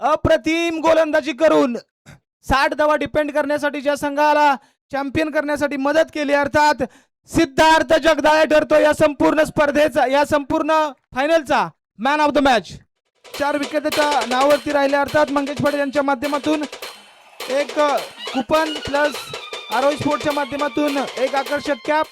अप्रतिम गोलंदाजी करून 60 धावा डिपेंड करण्यासाठी ज्या संघाला चॅम्पियन करण्यासाठी मदत केली, अर्थात सिद्धार्थ जगदाळे ठरतो या संपूर्ण स्पर्धेचा, या संपूर्ण फायनलचा man of the match. 4 wicket त्याच्या नावावरती राहिले, अर्थात मंगेश पाटील यांच्या माध्यमातून एक कुपन प्लस आरोही स्पोर्टच्या माध्यमातून एक आकर्षक कॅप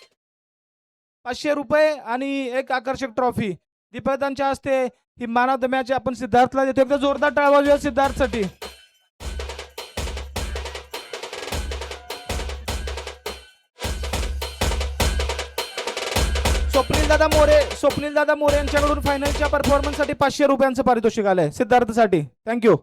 500 रुपये आणि एक आकर्षक ट्रॉफी दीपदांच्या हस्ते he man of the match आपण सिद्धार्थला देतो. एकदा जोरदार टाळ्या वाजवूया सिद्धार्थसाठी. स्वप्नील दादा मोरे यांच्याकडून फायनलच्या परफॉर्मन्ससाठी 500 रुपयांचं पारितोषिक आलंय सिद्धार्थसाठी. थँक्यू.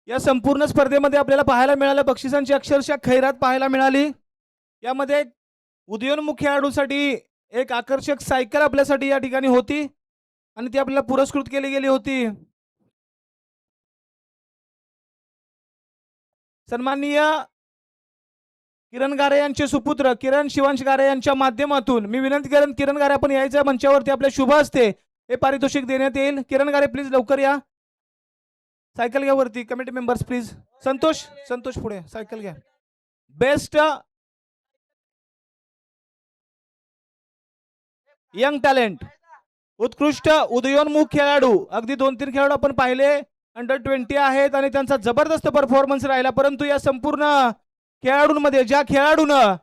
या संपूर्ण स्पर्धेमध्ये आपल्याला पाहायला मिळालं बक्षिसांची अक्षरशः खैरात पाहायला मिळाली. यामध्ये उदयोन्मुख खेळाडूसाठी एक आकर्षक सायकल आपल्यासाठी या ठिकाणी होती आणि ती आपल्याला पुरस्कृत केली गेली होती. सन्माननीय किरण गारे यांचे सुपुत्र किरण शिवांश गारे यांच्या माध्यमातून मी विनंती करेन, किरण गारे आपण यायच्या मंचावरती आपल्या शुभ हस्ते हे पारितोषिक देण्यात येईल. किरण गारे प्लीज लवकर या. सायकल घ्या वरती, कमिटी मेंबर्स प्लीज. संतोष पुढे सायकल घ्या. बेस्ट यंग टॅलेंट, उत्कृष्ट उदयोन्मुख खेळाडू, अगदी 2-3 खेळाडू आपण पाहिले अंडर 20 आहेत आणि त्यांचा जबरदस्त परफॉर्मन्स राहिला. परंतु या संपूर्ण खेळाडूंमध्ये ज्या खेळाडूनं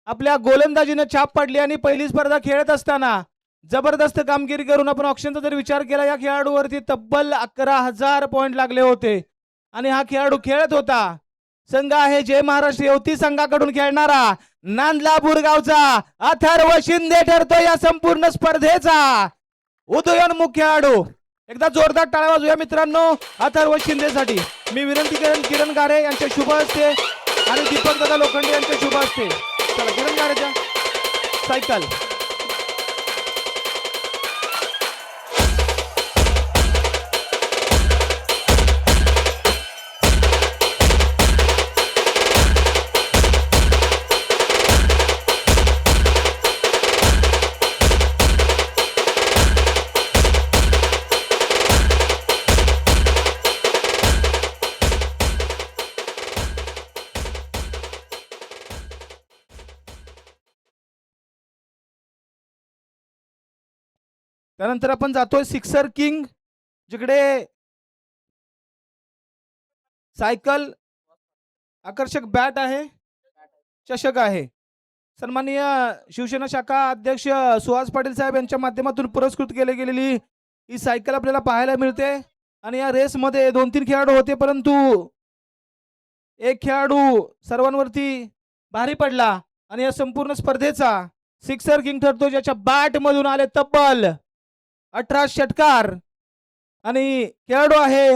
आपल्या गोलंदाजीनं छाप पाडली आणि पहिली स्पर्धा खेळत असताना जबरदस्त कामगिरी करून आपण ऑप्शनचा जर विचार केला, या खेळाडूवरती तब्बल 11,000 पॉइंट लागले होते आणि हा खेळाडू खेळत होता. संघ आहे जय महाराष्ट्र युवती संघाकडून खेळणारा नांदला बुरगावचा अथर्व शिंदे ठरतो या संपूर्ण स्पर्धेचा उदयोन्मुख खेळाडू. एकदा जोरदार टाळ्या वाजवूया मित्रांनो अथर्व शिंदेसाठी. मी विनंती करेन किरण गारे यांच्या शुभ हस्ते आणि दीपक दादा लोखंडे यांच्या शुभ हस्ते. चला किरण गारेच्या सायकल. त्यानंतर आपण जातोय सिक्सर किंग, जिकडे सायकल, आकर्षक बॅट आहे, चषक आहे. सन्माननीय शिवसेना शाखा अध्यक्ष सुहास पाटील साहेब यांच्या माध्यमातून पुरस्कृत केली गेलेली ही सायकल आपल्याला पाहायला मिळते. आणि या रेसमध्ये 2-3 खेळाडू होते, परंतु एक खेळाडू सर्वांवरती भारी पडला आणि या संपूर्ण स्पर्धेचा सिक्सर किंग ठरतो, ज्याच्या बॅट मधून आले तब्बल 18 षटकार. आणि खेळाडू आहे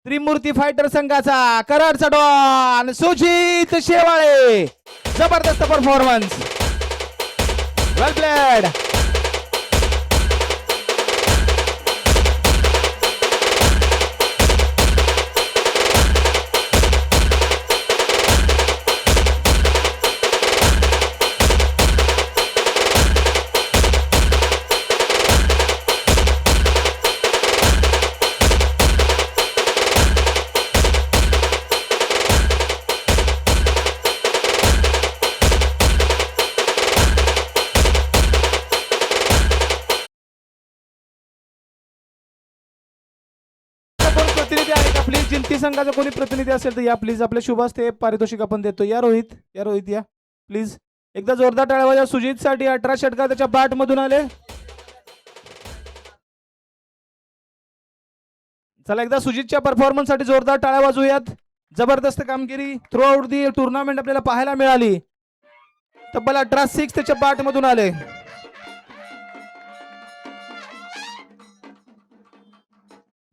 त्रिमूर्ती फायटर संघाचा कराडचा डॉन सुजित शेवाळे. जबरदस्त परफॉर्मन्स, वेल प्लेड. प्रतिनिधी आहे का प्लीज? जिंती संघाचा कोणी प्रतिनिधी असेल तर या प्लीज. आपल्या शुभ हस्ते पारितोषिक आपण देतो. या रोहित या प्लीज. एकदा जोरदार टाळ्या वाजवा सुजित साठी. 18 षटकार त्याच्या बॅट मधून आले. चला एकदा सुजितच्या परफॉर्मन्स साठी जोरदार टाळ्या वाजवूयात. जबरदस्त कामगिरी थ्रू आउट दी टुर्नामेंट आपल्याला पाहायला मिळाली. तब्बल 18-6 त्याच्या बॅट मधून आले.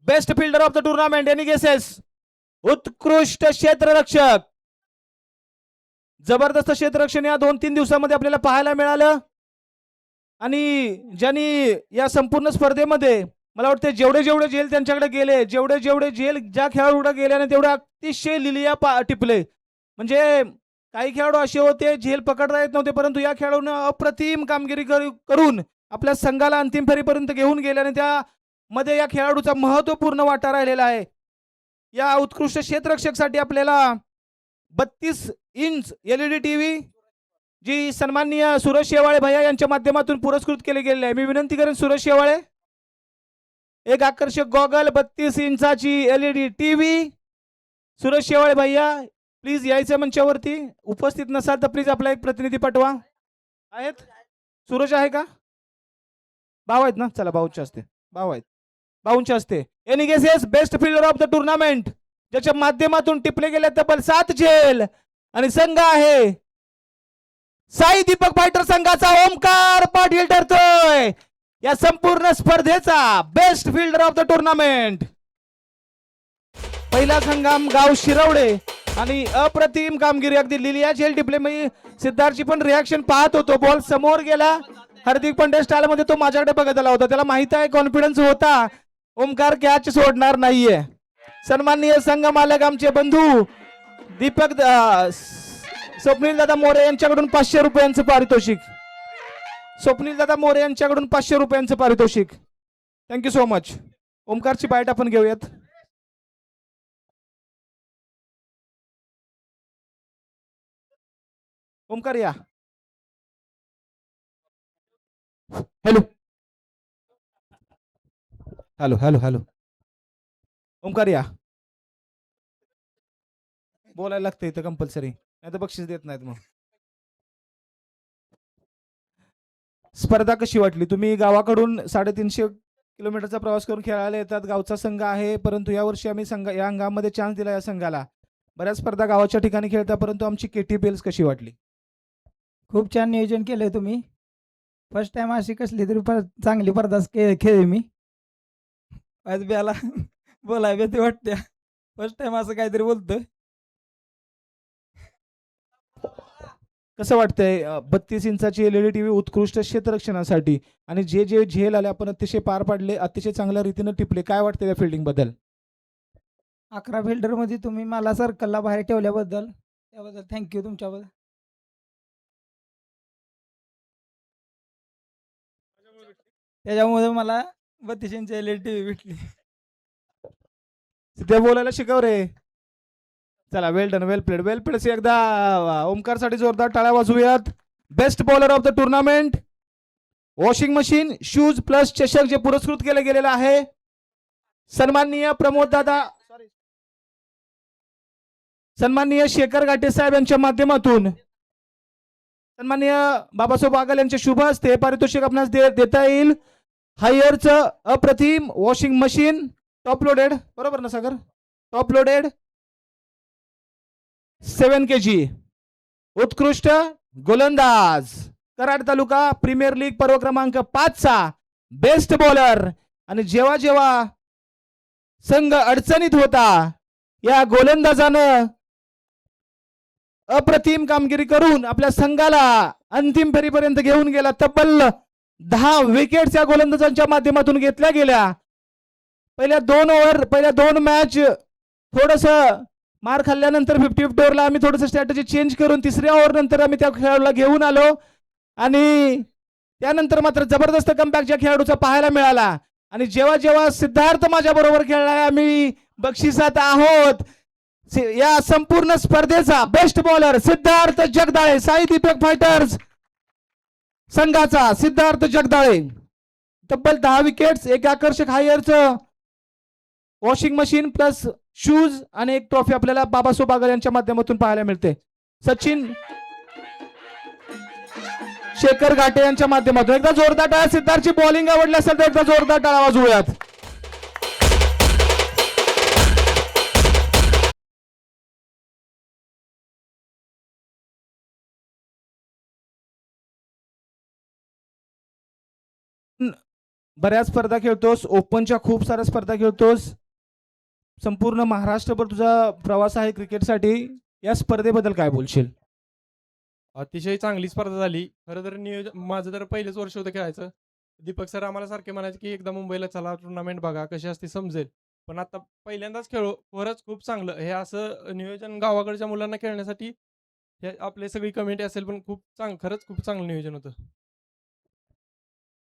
Best fielder of the tournament any guesses? उत्कृष्ट क्षेत्ररक्षक जबरदस्त क्षेत्ररक्षण या 2-3 दिवसामध्ये आपल्याला पाहायला मिळालं आणि ज्यांनी या संपूर्ण स्पर्धेमध्ये मला वाटतं जेवढे जेवढे झेल त्यांच्याकडे गेले, जेवढे जेवढे झेल ज्या खेळाडूकडे गेल्याने तेवढे अतिशय लिलिया टिपले. म्हणजे काही खेळाडू असे होते झेल पकडता येत नव्हते, परंतु या खेळाडूंना अप्रतिम कामगिरी करून आपल्या संघाला अंतिम फेरीपर्यंत घेऊन गेल्याने त्यामध्ये या खेळाडूचा महत्वपूर्ण वाटा राहिलेला आहे. या उत्कृष्ट क्षेत्ररक्षकसाठी आपल्याला 32 इंच LED टीव्ही जी सन्माननीय सुरेश शेवाळे भैया यांच्या माध्यमातून पुरस्कृत केले गेले आहे. मी विनंती करेन सुरेश शेवाळे एक आकर्षक goggle 32 इंचाची LED TV. Suresh Shewale भैया प्लीज यायचं मंचावरती. उपस्थित नसाल तर प्लीज आपला एक प्रतिनिधी पाठवा. आहेत सूरज आहे का? भाऊ आहेत ना? चला भाऊच्या असते भाऊ आहेत भाऊंच्या असते. Any guesses best fielder of the tournament ज्याच्या माध्यमातून टिपले गेले तब्बल 7 झेल आणि संघ आहे साई दीपक फायटर संघाचा ओमकार पाटील ठरतोय या संपूर्ण स्पर्धेचा best fielder of the tournament. पहिला संघाम गाव शिरवडे आणि अप्रतिम कामगिरी अगदी लिलिया झेल टिपले. मी सिद्धार्थची पण रिॲक्शन पाहत होतो. बॉल समोर गेला. हार्दिक पांड्या स्टाईल मध्ये तो माझ्याकडे बघत आला होता. त्याला माहित आहे कॉन्फिडन्स होता ओमकार कॅच सोडणार नाहीये. सन्माननीय संघ मालक आमचे बंधू दीपक स्वप्नील दादा मोरे यांच्याकडून 500 रुपयांचं पारितोषिक. स्वप्नील दादा मोरे यांच्याकडून 500 रुपयांचं पारितोषिक. Thank you so much. ओमकारची बाईट आपण घेऊयात. ओमकार या. Hello hello hello hello Omkar या. बोलायला लागतं इथं कंपल्सरी, नाही तर बक्षीस देत नाहीत. मग स्पर्धा कशी वाटली? तुम्ही गावाकडून 350 किलोमीटरचा प्रवास करून खेळायला येतात. गावचा संघ आहे, परंतु यावर्षी आम्ही या अंगामध्ये चान्स दिला या संघाला. बऱ्याच स्पर्धा गावाच्या ठिकाणी खेळता, परंतु आमची KTPL कशी वाटली? खूप छान नियोजन केलंय तुम्ही. फर्स्ट टाइम अशी कसली तरी चांगली स्पर्धा खेळली मी. आज ब्याला बोलाय भीती वाटते. फर्स्ट टाइम असं काहीतरी बोलतोय. कसं वाटतंय 32 इंचाची LED टीव्ही उत्कृष्ट क्षेत्ररक्षणासाठी आणि जे जे झेल आले आपण अतिशय पार पाडले, अतिशय चांगल्या रीतीने टिपले. काय वाटतं त्या फिल्डिंग बद्दल? 11 फिल्डर मध्ये तुम्ही मला सर्कलला बाहेर ठेवल्याबद्दल त्याबद्दल थँक्यू तुमच्याबद्दल. त्याच्यामुळे मला 32 इंच LED टीव्ही भेटली. ते बोलायला शिकव रे. चला well done, well played, well played. एकदा ओमकार साठी जोरदार टाळ्या वाजवूयात. Best bowler of the tournament washing machine, shoes plus चषक जे पुरस्कृत केले गेलेलं आहे सन्माननीय प्रमोद दादा सन्माननीय शेखर घाटे साहेब यांच्या माध्यमातून सन्माननीय बाबासाहेब बागल यांच्या शुभ हस्ते पारितोषिक आपणास देता येईल. हायरचं अप्रतिम वॉशिंग मशीन टॉप लोडेड, बरोबर ना सागर? Top loaded 7 kg. उत्कृष्ट गोलंदाज कराड तालुका प्रीमियर लीग पर्व क्रमांक 5 चा बेस्ट बॉलर. आणि जेव्हा जेव्हा संघ अडचणीत होता या गोलंदाजानं अप्रतिम कामगिरी करून आपल्या संघाला अंतिम फेरीपर्यंत घेऊन गेला. तब्बल 10 विकेट्स या गोलंदाजांच्या माध्यमातून घेतल्या गेल्या. पहिल्या 2 ओव्हर, पहिल्या 2 मॅच थोडस मार खाल्ल्यानंतर 50-50 ओव्हरला आम्ही थोडंसं स्ट्रॅटेजी चेंज करून 3ऱ्या ओव्हर नंतर आम्ही त्या खेळाडूला घेऊन आलो आणि त्यानंतर मात्र जबरदस्त कमबॅक ज्या खेळाडूचा पाहायला मिळाला. आणि जेव्हा जेव्हा सिद्धार्थ माझ्या बरोबर खेळलाय, आम्ही बक्षिसात आहोत. या संपूर्ण स्पर्धेचा best bowler Siddharth Jagdale, Sai Deepak fighters संघाचा सिद्धार्थ जगदाळे. तब्बल 10 विकेट्स, एक आकर्षक हायरचं वॉशिंग मशीन प्लस शूज आणि एक ट्रॉफी आपल्याला बाबासाहेब बागल यांच्या माध्यमातून पाहायला मिळते. सचिन शेखर घाटे यांच्या माध्यमातून एकदा जोरदार टाळा. सिद्धार्थची बॉलिंग आवडली असेल तर एकदा जोरदार टाळा वाजवूयात. बऱ्याच स्पर्धा खेळतोस, ओपनच्या खूप साऱ्या स्पर्धा खेळतोस, संपूर्ण महाराष्ट्रभर तुझा प्रवास आहे क्रिकेटसाठी. या स्पर्धेबद्दल काय बोलशील? अतिशय चांगली स्पर्धा झाली. खरं तर नियोजन माझं तर पहिलेच वर्ष होतं खेळायचं. दीपक सर आम्हाला सारखे म्हणायचे, की "एकदा मुंबईला चला, टुर्नामेंट बघा कशी असते समजेल." पण आता पहिल्यांदाच खेळलो. खरंच खूप चांगलं. हे असं नियोजन गावाकडच्या मुलांना खेळण्यासाठी हे आपली सगळी कमिटी असेल, पण खरंच खूप चांगलं नियोजन होतं.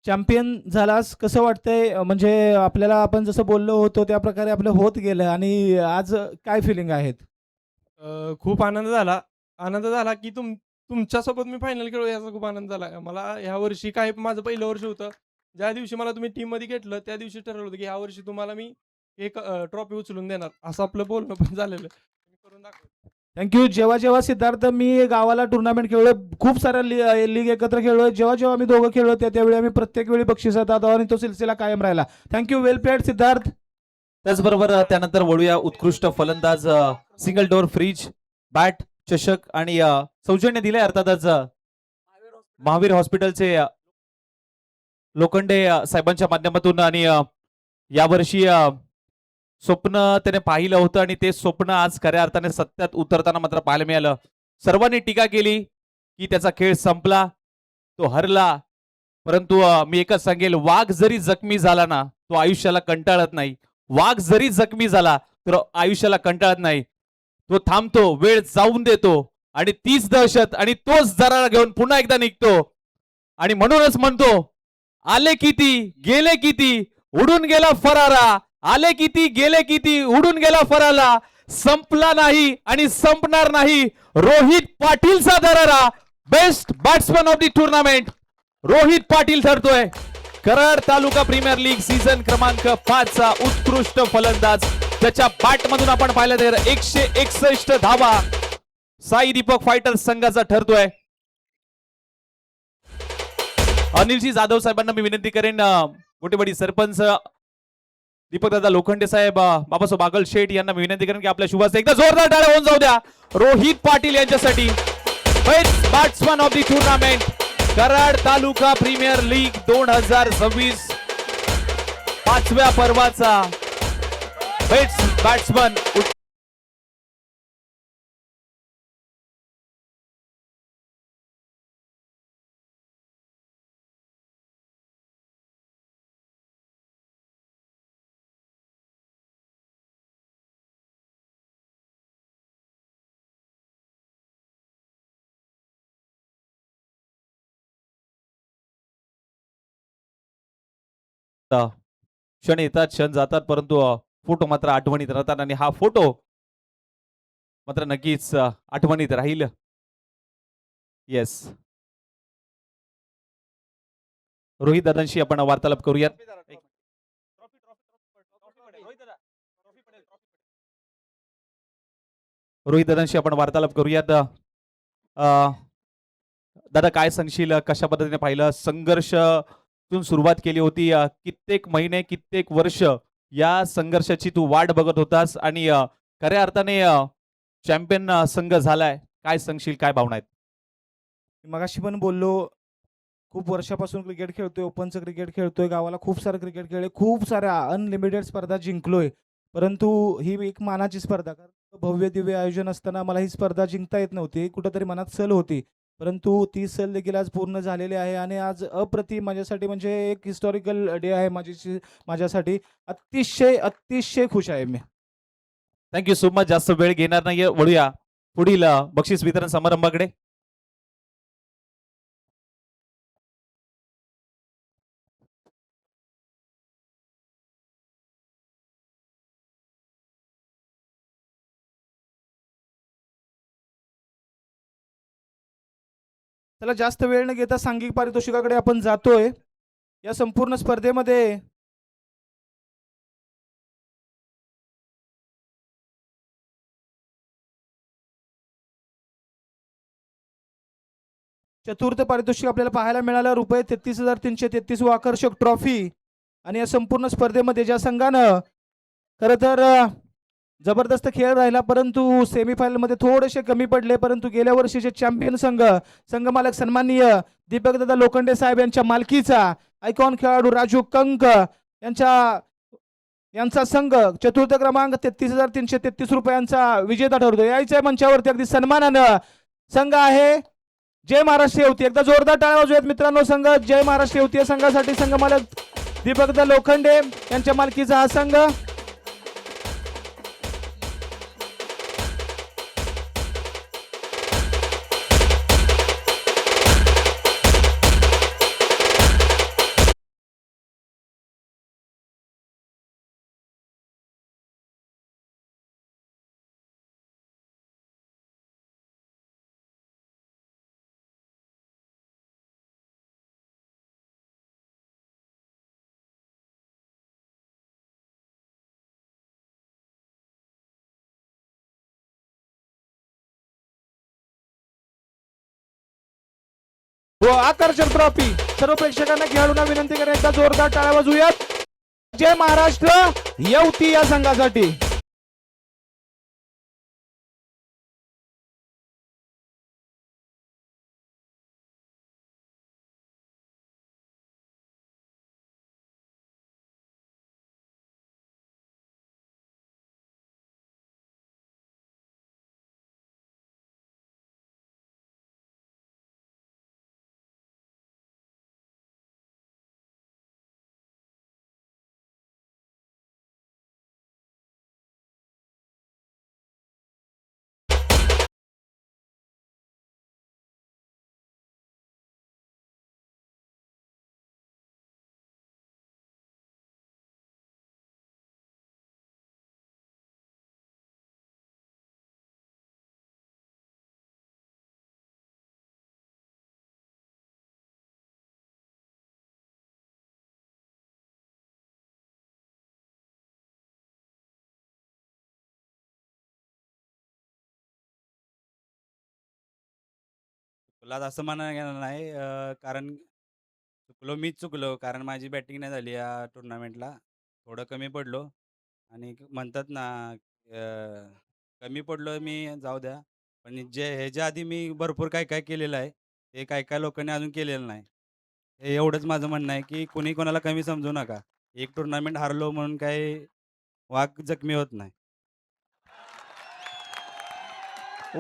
चॅम्पियन झालास कसं वाटतंय? म्हणजे आपल्याला आपण जसं बोललो होतो त्या प्रकारे आपलं होत गेलं आणि आज काय फिलिंग आहेत? खूप आनंद झाला. आनंद झाला, की तुमच्यासोबत मी फायनल खेळलो याचा खूप आनंद झाला. मला ह्या वर्षी काय माझं पहिलं वर्ष होतं. ज्या दिवशी मला तुम्ही टीममध्ये घेतलं, त्या दिवशी ठरवलं होतं, की ह्या वर्षी तुम्हाला मी एक ट्रॉफी उचलून देणार. असं आपलं बोलणं पण झालेलं. मी करून दाखवलं. थँक्यू. जेव्हा जेव्हा सिद्धार्थ मी गावाला टुर्नामेंट खेळलोय, खूप साऱ्या लीग एकत्र खेळलोय. जेव्हा जेव्हा आम्ही दोघं खेळलो त्यावेळी आम्ही प्रत्येक वेळी बक्षिसात आहोत आणि तो सिलसिला कायम राहिला. थँक्यू. वेल प्लेड सिद्धार्थ. त्याचबरोबर त्यानंतर वळूया उत्कृष्ट फलंदाज सिंगल डोअर फ्रीज बॅट चषक आणि सौजन्य दिले अर्थातच महावीर हॉस्पिटलचे लोखंडे साहेबांच्या माध्यमातून आणि यावर्षी स्वप्न त्याने पाहिलं होतं आणि ते स्वप्न आज खऱ्या अर्थाने सत्यात उतरताना मात्र पाहायला मिळालं. सर्वांनी टीका केली की त्याचा खेळ संपला, तो हरला, परंतु मी एकच सांगेल, वाघ जरी जखमी झाला ना, तो आयुष्याला कंटाळत नाही. वाघ जरी जखमी झाला तर आयुष्याला कंटाळत नाही. तो थांबतो, वेळ जाऊन देतो आणि तीच दहशत आणि तोच जराला घेऊन पुन्हा एकदा निघतो आणि म्हणूनच म्हणतो, आले किती गेले किती उडून गेला फरारा, आले किती गेले किती उडून गेला फरारा, संपला नाही आणि संपणार नाही रोहित पाटीलचा दरारा. Best batsman of the tournament Rohit Patil ठरतोय. Karad taluka premier league season क्रमांक 5 चा उत्कृष्ट फलंदाज. त्याच्या बॅट मधून आपण पाहिलं तर 161 धावा साई दीपक फायटर्स संघाचा ठरतोय. अनिलजी जाधव साहेबांना मी विनंती करेन, गोटेवाडी सरपंच दीपक दादा लोखंडे साहेब, बाबासाहेब बागल शेठ यांना मी विनंती करेन की आपल्या शुभास एकदा जोरदार टाळ्या होऊन जाऊ द्या रोहित पाटील यांच्यासाठी. Best batsman of the tournament Karad taluka premier league 2026 5व्या पर्वाचा बेस्ट बॅट्समन. क्षण येतात क्षण जातात, परंतु फोटो मात्र आठवणीत राहतात आणि हा फोटो मात्र नक्कीच आठवणीत राहील. येस, रोहित दादांशी आपण वार्तालाप करूयात. रोहित दादांशी आपण वार्तालाप करूयात. दादा काय सांगशील, कशा पद्धतीने पाहिलं संघर्ष तून सुरुवात केली होती, कित्येक महिने कित्येक वर्ष या संघर्षाची तू वाट बघत होतास आणि खऱ्या अर्थाने चॅम्पियन संघ झालाय. काय सांगशील, काय भावना आहेत? मगाशी पण बोललो, खूप वर्षापासून क्रिकेट खेळतोय, ओपनचं क्रिकेट खेळतोय, गावाला खूप सारं क्रिकेट खेळले, खूप साऱ्या अनलिमिटेड स्पर्धा जिंकलोय. परंतु ही एक मानाची स्पर्धा, कारण भव्य दिव्य आयोजन असताना मला ही स्पर्धा जिंकता येत नव्हती. कुठंतरी मनात सल होती, परंतु ती सल देखील आज पूर्ण झालेली आहे आणि आज अप्रतिम माझ्यासाठी, म्हणजे एक हिस्टॉरिकल डे आहे माझ्यासाठी. अतिशय अतिशय खुश आहे मी. Thank you so much. जास्त वेळ घेणार नाहीये, वळूया पुढील बक्षीस वितरण समारंभाकडे. त्याला जास्त वेळ न घेता सांघिक पारितोषिकाकडे आपण जातोय. या संपूर्ण स्पर्धेमध्ये चतुर्थ पारितोषिक आपल्याला पाहायला मिळालं रुपये 33,333 व आकर्षक ट्रॉफी. आणि या संपूर्ण स्पर्धेमध्ये ज्या संघानं खरं तर जबरदस्त खेळ राहिला, परंतु सेमीफायनलमध्ये थोडेसे कमी पडले, परंतु गेल्या वर्षीचे चॅम्पियन संघ मालक सन्माननीय दीपकदादा लोखंडे साहेब यांच्या मालकीचा आयकॉन खेळाडू राजू कंक यांचा संघ चतुर्थ क्रमांक 33,333 रुपयांचा विजेता ठरतो. यायच्या मंचावरती अगदी सन्मानानं संघ आहे जय महाराष्ट्र येवती. एकदा जोरदार टाळ्या वाजूयात मित्रांनो. संघ जय महाराष्ट्र येवती या संघासाठी संघ मालक दीपकदा लोखंडे यांच्या मालकीचा हा संघ. व आकर्षक ट्रॉफी सर्व प्रेक्षकांना खेळाडूंना विनंती करण्यात एकदा जोरदार टाळ्या वाजूयात. जय महाराष्ट्र येवती या संघासाठी. तुला असं म्हणायला नाही कारण मीच चुकलो कारण माझी बॅटिंग नाही झाली या टुर्नामेंटला. थोडं कमी पडलो आणि म्हणतात ना कमी पडलो मी जाऊ द्या. पण ह्याच्या आधी मी भरपूर काय काय केलेलं आहे. ते काय काय लोकांनी अजून केलेलं नाही. हे एवढंच माझं म्हणणं आहे की कुणी कोणाला कमी समजू नका. एक टुर्नामेंट हारलो म्हणून काही वाघ जखमी होत नाही.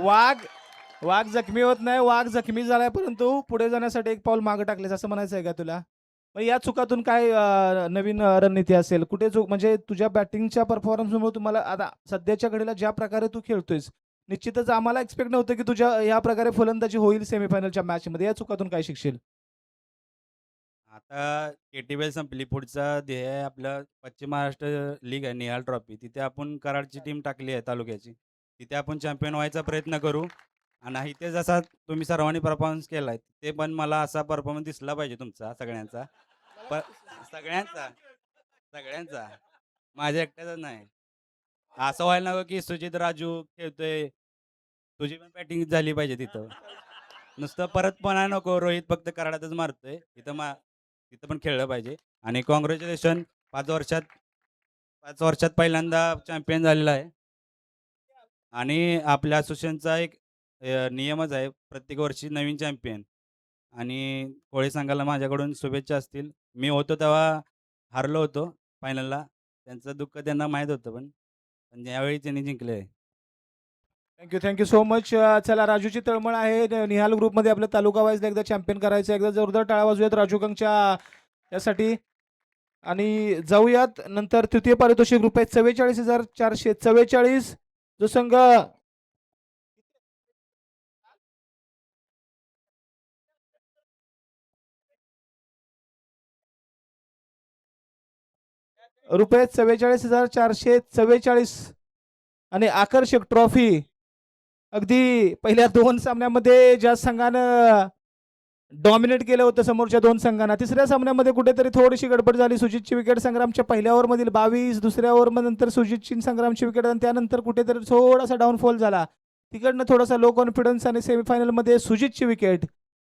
वाघ वाघ जखमी होत नाही. वाघ जखमी झालाय परंतु पुढे जाण्यासाठी एक पाऊल मागे टाकलेस असं म्हणायचं आहे का तुला? मग या चुकातून काय नवीन रणनीती असेल? कुठे चूक म्हणजे तुझ्या बॅटिंगच्या परफॉर्मन्समुळे तुम्हाला आता सध्याच्या घडीला ज्या प्रकारे तू खेळतोयस निश्चितच आम्हाला एक्सपेक्ट नव्हतं की तुझ्या या प्रकारे फलंदाजी होईल सेमीफायनलच्या मॅचमध्ये. या चुकातून काय शिकशील? आता केटीवेल संपली. पुढचा ध्येय आहे आपलं पश्चिम महाराष्ट्र लीग आहे निहाल ट्रॉफी. तिथे आपण कराडची टीम टाकली आहे तालुक्याची. तिथे आपण चॅम्पियन व्हायचा प्रयत्न करू. आणि इथे जसा तुम्ही सर्वांनी परफॉर्मन्स केला आहे ते पण मला असा परफॉर्मन्स दिसला पाहिजे तुमचा सगळ्यांचा. सगळ्यांचा सगळ्यांचा माझ्या एकट्याच नाही. असं व्हायला नको की सुजित राजू खेळतोय तुझी पण बॅटिंग झाली पाहिजे तिथं. नुसतं परत पण नको रोहित फक्त कराडातच मारतोय तिथं पण खेळलं पाहिजे. आणि कॉंग्रॅच्युलेशन 5 वर्षात पहिल्यांदा चॅम्पियन झालेला आहे. आणि आपल्या असोसिएशनचा एक नियमच आहे प्रत्येक वर्षी नवीन चॅम्पियन. आणि कोळी संघाला माझ्याकडून शुभेच्छा असतील. मी होतो तेव्हा हारलो होतो फायनलला. त्यांचं दुःख त्यांना माहीत होतं पण यावेळी त्यांनी जिंकले. Thank you so much. चला राजूची तळमळ आहे निहाल ग्रुपमध्ये आपल्या तालुका वाईज एकदा चॅम्पियन करायचं. एकदा जोरदार टाळ्या वाजूयात राजू कंगच्या यासाठी. आणि जाऊयात नंतर तृतीय पारितोषिक रुपये 44,444 जो संघ रुपये 44,444 आणि आकर्षक ट्रॉफी. अगदी पहिल्या 2 सामन्यामध्ये ज्या संघानं डॉमिनेट केलं होतं समोरच्या 2 संघांना, तिसऱ्या सामन्यामध्ये कुठेतरी थोडीशी गडबड झाली. सुजितची विकेट संग्रामच्या पहिल्या ओव्हरमधील 22, दुसऱ्या ओव्हरमध्ये नंतर सुजितची संग्रामची विकेट आणि त्यानंतर कुठेतरी थोडासा डाऊनफॉल झाला. तिकडनं थोडासा लो कॉन्फिडन्स आणि सेमीफायनलमध्ये सुजितची विकेट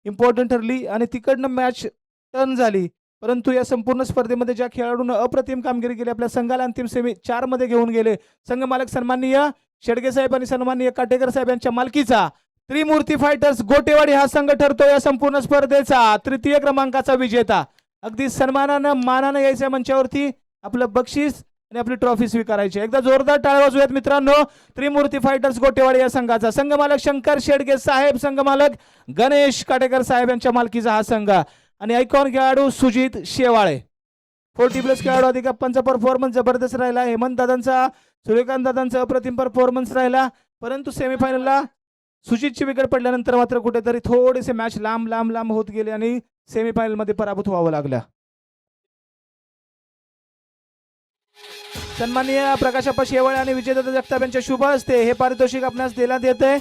इम्पॉर्टंट ठरली आणि तिकडनं मॅच टर्न झाली. परंतु या संपूर्ण स्पर्धेमध्ये ज्या खेळाडूंना अप्रतिम कामगिरी केली आपल्या संघाला अंतिम सेमी 4 मध्ये घेऊन गेले. संघ मालक सन्माननीय शेडगे साहेब आणि सन्माननीय काटेकर साहेब यांच्या मालकीचा त्रिमूर्ती फायटर्स गोटेवाडी हा संघ ठरतो या संपूर्ण स्पर्धेचा तृतीय क्रमांकाचा विजेता. अगदी सन्मानानं मानानं यायच्या मंचावरती आपलं बक्षीस आणि आपली ट्रॉफी स्वीकारायची. एकदा जोरदार टाळ्या वाजवूयात मित्रांनो. त्रिमूर्ती फायटर्स गोटेवाडी या संघाचा संघमालक शंकर शेडगे साहेब, संघमालक गणेश काटेकर साहेब यांच्या मालकीचा हा संघ आणि आयकॉन खेळाडू सुजित शेवाळे. 40+ खेळाडू अधिक अप्पांचा परफॉर्मन्स जबरदस्त राहिला. हेमंत दादांचा, सूर्यकांत दादांचा अप्रतिम परफॉर्मन्स राहिला. परंतु सेमीफायनलला सुजितची विकेट पडल्यानंतर मात्र कुठेतरी थोडेसे मॅच लांब होत गेले आणि सेमीफायनल मध्ये पराभूत व्हावं लागलं. सन्माननीय प्रकाशप्पा शेवाळे आणि विजयदत्त जगताप यांच्या शुभ हस्ते हे पारितोषिक आपणास देण्यात येते.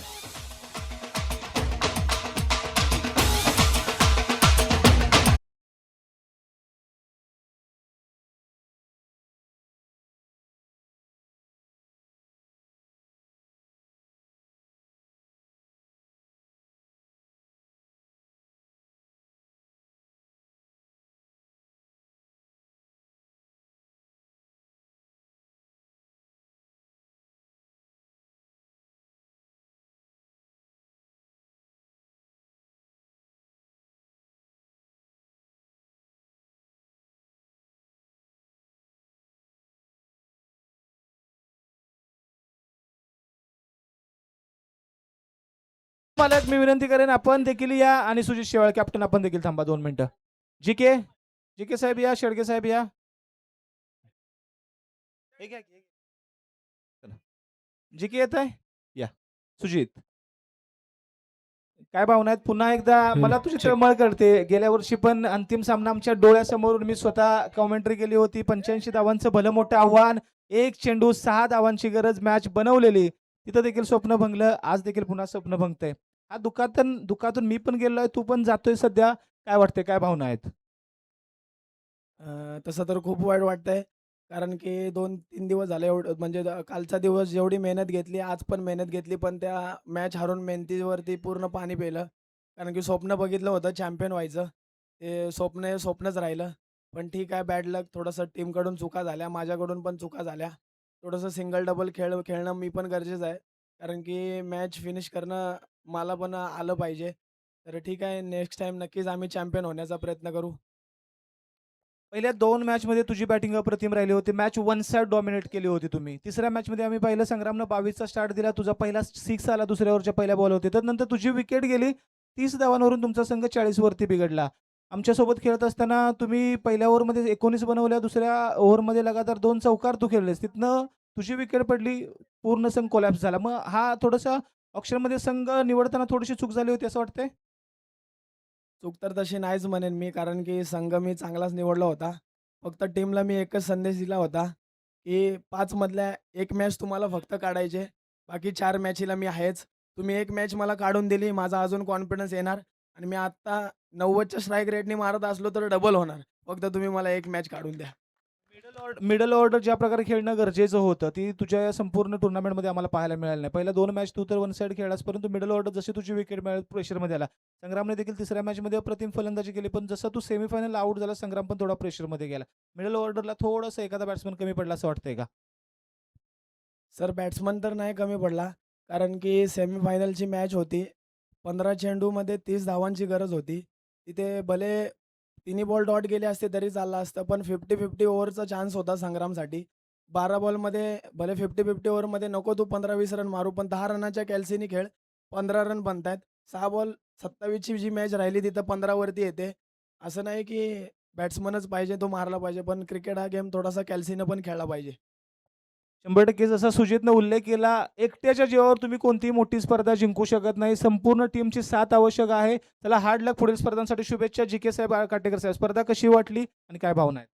मालक मी विनंती करेन आपण देखील या आणि सुजित शेवाळे कॅप्टन आपण देखील थांबा 2 मिनिटं. जी के साहेब या, शेडगे साहेब या. जी के येत आहे या. सुजित काय भावना आहेत पुन्हा एकदा मला तुझी तळमळ करते. गेल्या वर्षी पण अंतिम सामना आमच्या डोळ्यासमोरून मी स्वतः कॉमेंट्री केली होती. 85 धावांचं भलं मोठं आव्हान, 1 चेंडू 6 धावांची गरज, मॅच बनवलेली, तिथं देखील स्वप्न भंगलं. आज देखील पुन्हा स्वप्न भंगतंय. हा दुःखातून मी पण गेलोय, तू पण जातोय सध्या. काय वाटतंय, काय भावना आहेत? तसं तर खूप वाईट वाटतंय. कारण की 2-3 दिवस झाले एवढं म्हणजे कालचा दिवस जेवढी मेहनत घेतली, आज पण मेहनत घेतली, पण त्या मॅच हारून मेहनतीवरती पूर्ण पाणी पेलं. कारण की स्वप्न बघितलं होतं चॅम्पियन व्हायचं. ते स्वप्नच राहिलं. पण ठीक आहे, बॅड लक. थोडंसं टीमकडून चुका झाल्या, माझ्याकडून पण चुका झाल्या. थोडंसं सिंगल डबल खेळणं मी पण गरजेचं आहे. कारण की मॅच फिनिश करणं मला पण आलं पाहिजे. तर ठीक आहे, नेक्स्ट टाईम नक्कीच आम्ही चॅम्पियन होण्याचा प्रयत्न करू. पहिल्या 2 मॅच मध्ये तुझी बॅटिंग अप्रतिम राहिली होती. मॅच वन साइड डॉमिनेट केली होती तुम्ही. तिसऱ्या मॅच मध्ये आम्ही पाहिलं संग्रामनं 22चा स्टार्ट दिला. तुझा पहिला 6 आला दुसऱ्या ओव्हरच्या पहिल्या बॉल होते. तर नंतर तुझी विकेट गेली. 30 धावांवरून तुमचा संघ 40 वरती बिघडला. आमच्यासोबत खेळत असताना तुम्ही पहिल्या ओव्हरमध्ये 19 बनवल्या, दुसऱ्या ओव्हरमध्ये लगातार 2 चौकार तू खेळलेस. तिथनं तुझी विकेट पडली, पूर्ण संघ कोलॅप्स झाला. मग हा थोडासा ऑप्शनमध्ये संघ निवडताना थोडीशी चूक झाली होती असं वाटतंय? चूक तर तशी नाहीच म्हणेन मी, कारण की संघ मी चांगलाच निवडला होता. फक्त टीमला मी एकच संदेश दिला होता, की 5 मधल्या 1 मॅच तुम्हाला फक्त काढायचे. बाकी 4 मॅचीला मी आहेच. तुम्ही 1 मॅच मला काढून दिली, माझा अजून कॉन्फिडन्स येणार आणि मी आत्ता 90च्या स्ट्राईक रेटने मारत असलो तर डबल होणार. फक्त तुम्ही मला 1 मॅच काढून द्या. मिडल ऑर्डर ज्या प्रकारे खेळणं गरजेचं होतं, ती तुझ्या या संपूर्ण टुर्नामेंटमध्ये आम्हाला पाहायला मिळालं नाही. पहिल्या 2 मॅच तू तर वन साइड खेळलास, परंतु मिडल ऑर्डर जशी तुझी विकेट मिळाली प्रेशरमध्ये आला. संग्रामने देखील तिसऱ्या मॅचमध्ये अप्रतिम फलंदाजी केली, पण जसं तू सेमीफायनल आउट झाला, संग्राम पण थोडा प्रेशरमध्ये गेला. मिडल ऑर्डरला थोडंसं एखादा बॅट्समन कमी पडला असं वाटतंय का? सर बॅट्समन तर नाही कमी पडला, कारण की सेमीफायनलची मॅच होती. 15 चेंडूमध्ये 30 धावांची गरज होती. तिथे भले तिन्ही बॉल डॉट गेले असते तरी चाललं असतं, पण 50-50 ओव्हरचा चान्स होता संग्रामसाठी. 12 बॉलमध्ये भले 50-50 ओव्हरमध्ये नको तू 15-20 रन मारू, पण 10 रनाच्या कॅल्सीनी खेळ. 15 रन बनतायत. 6 बॉल 27ची जी मॅच राहिली तिथं 15 वरती येते. असं नाही की बॅट्समनच पाहिजे, तो मारला पाहिजे, पण क्रिकेट हा गेम थोडासा कॅल्सीनं पण खेळला पाहिजे. 100% जसा सुजितनं उल्लेख केला, एकट्याच्या जीवावर तुम्ही कोणतीही मोठी स्पर्धा जिंकू शकत नाही. संपूर्ण टीमची साथ आवश्यक आहे. त्याला हार्ड लक. पुढील स्पर्धांसाठी शुभेच्छा. जी.के. साहेब, काटेकर साहेब, स्पर्धा कशी वाटली आणि काय भावना आहेत?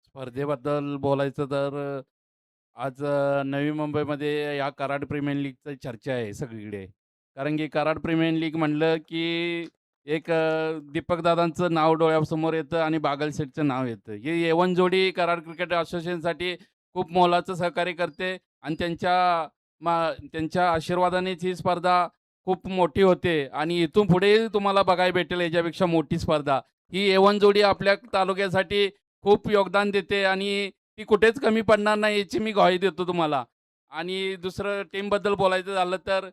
स्पर्धेबद्दल बोलायचं तर आज नवी मुंबईमध्ये या कराड प्रीमियर लीगची चर्चा आहे सगळीकडे. कारण की कराड प्रीमियर लीग म्हणलं की एक दीपकदादांचं नाव डोळ्यासमोर येतं आणि बागल शेठचं नाव येतं. ही एवन जोडी कराड क्रिकेट असोसिएशनसाठी खूप मोलाचं सहकार्य करते आणि त्यांच्या आशीर्वादानेच ही स्पर्धा खूप मोठी होते आणि इथून पुढे तुम्हाला बघायला भेटेल याच्यापेक्षा मोठी स्पर्धा. ही एवन जोडी आपल्या तालुक्यासाठी खूप योगदान देते आणि ती कुठेच कमी पडणार नाही याची मी ग्वाही देतो तुम्हाला. आणि दुसरं टीमबद्दल बोलायचं झालं तर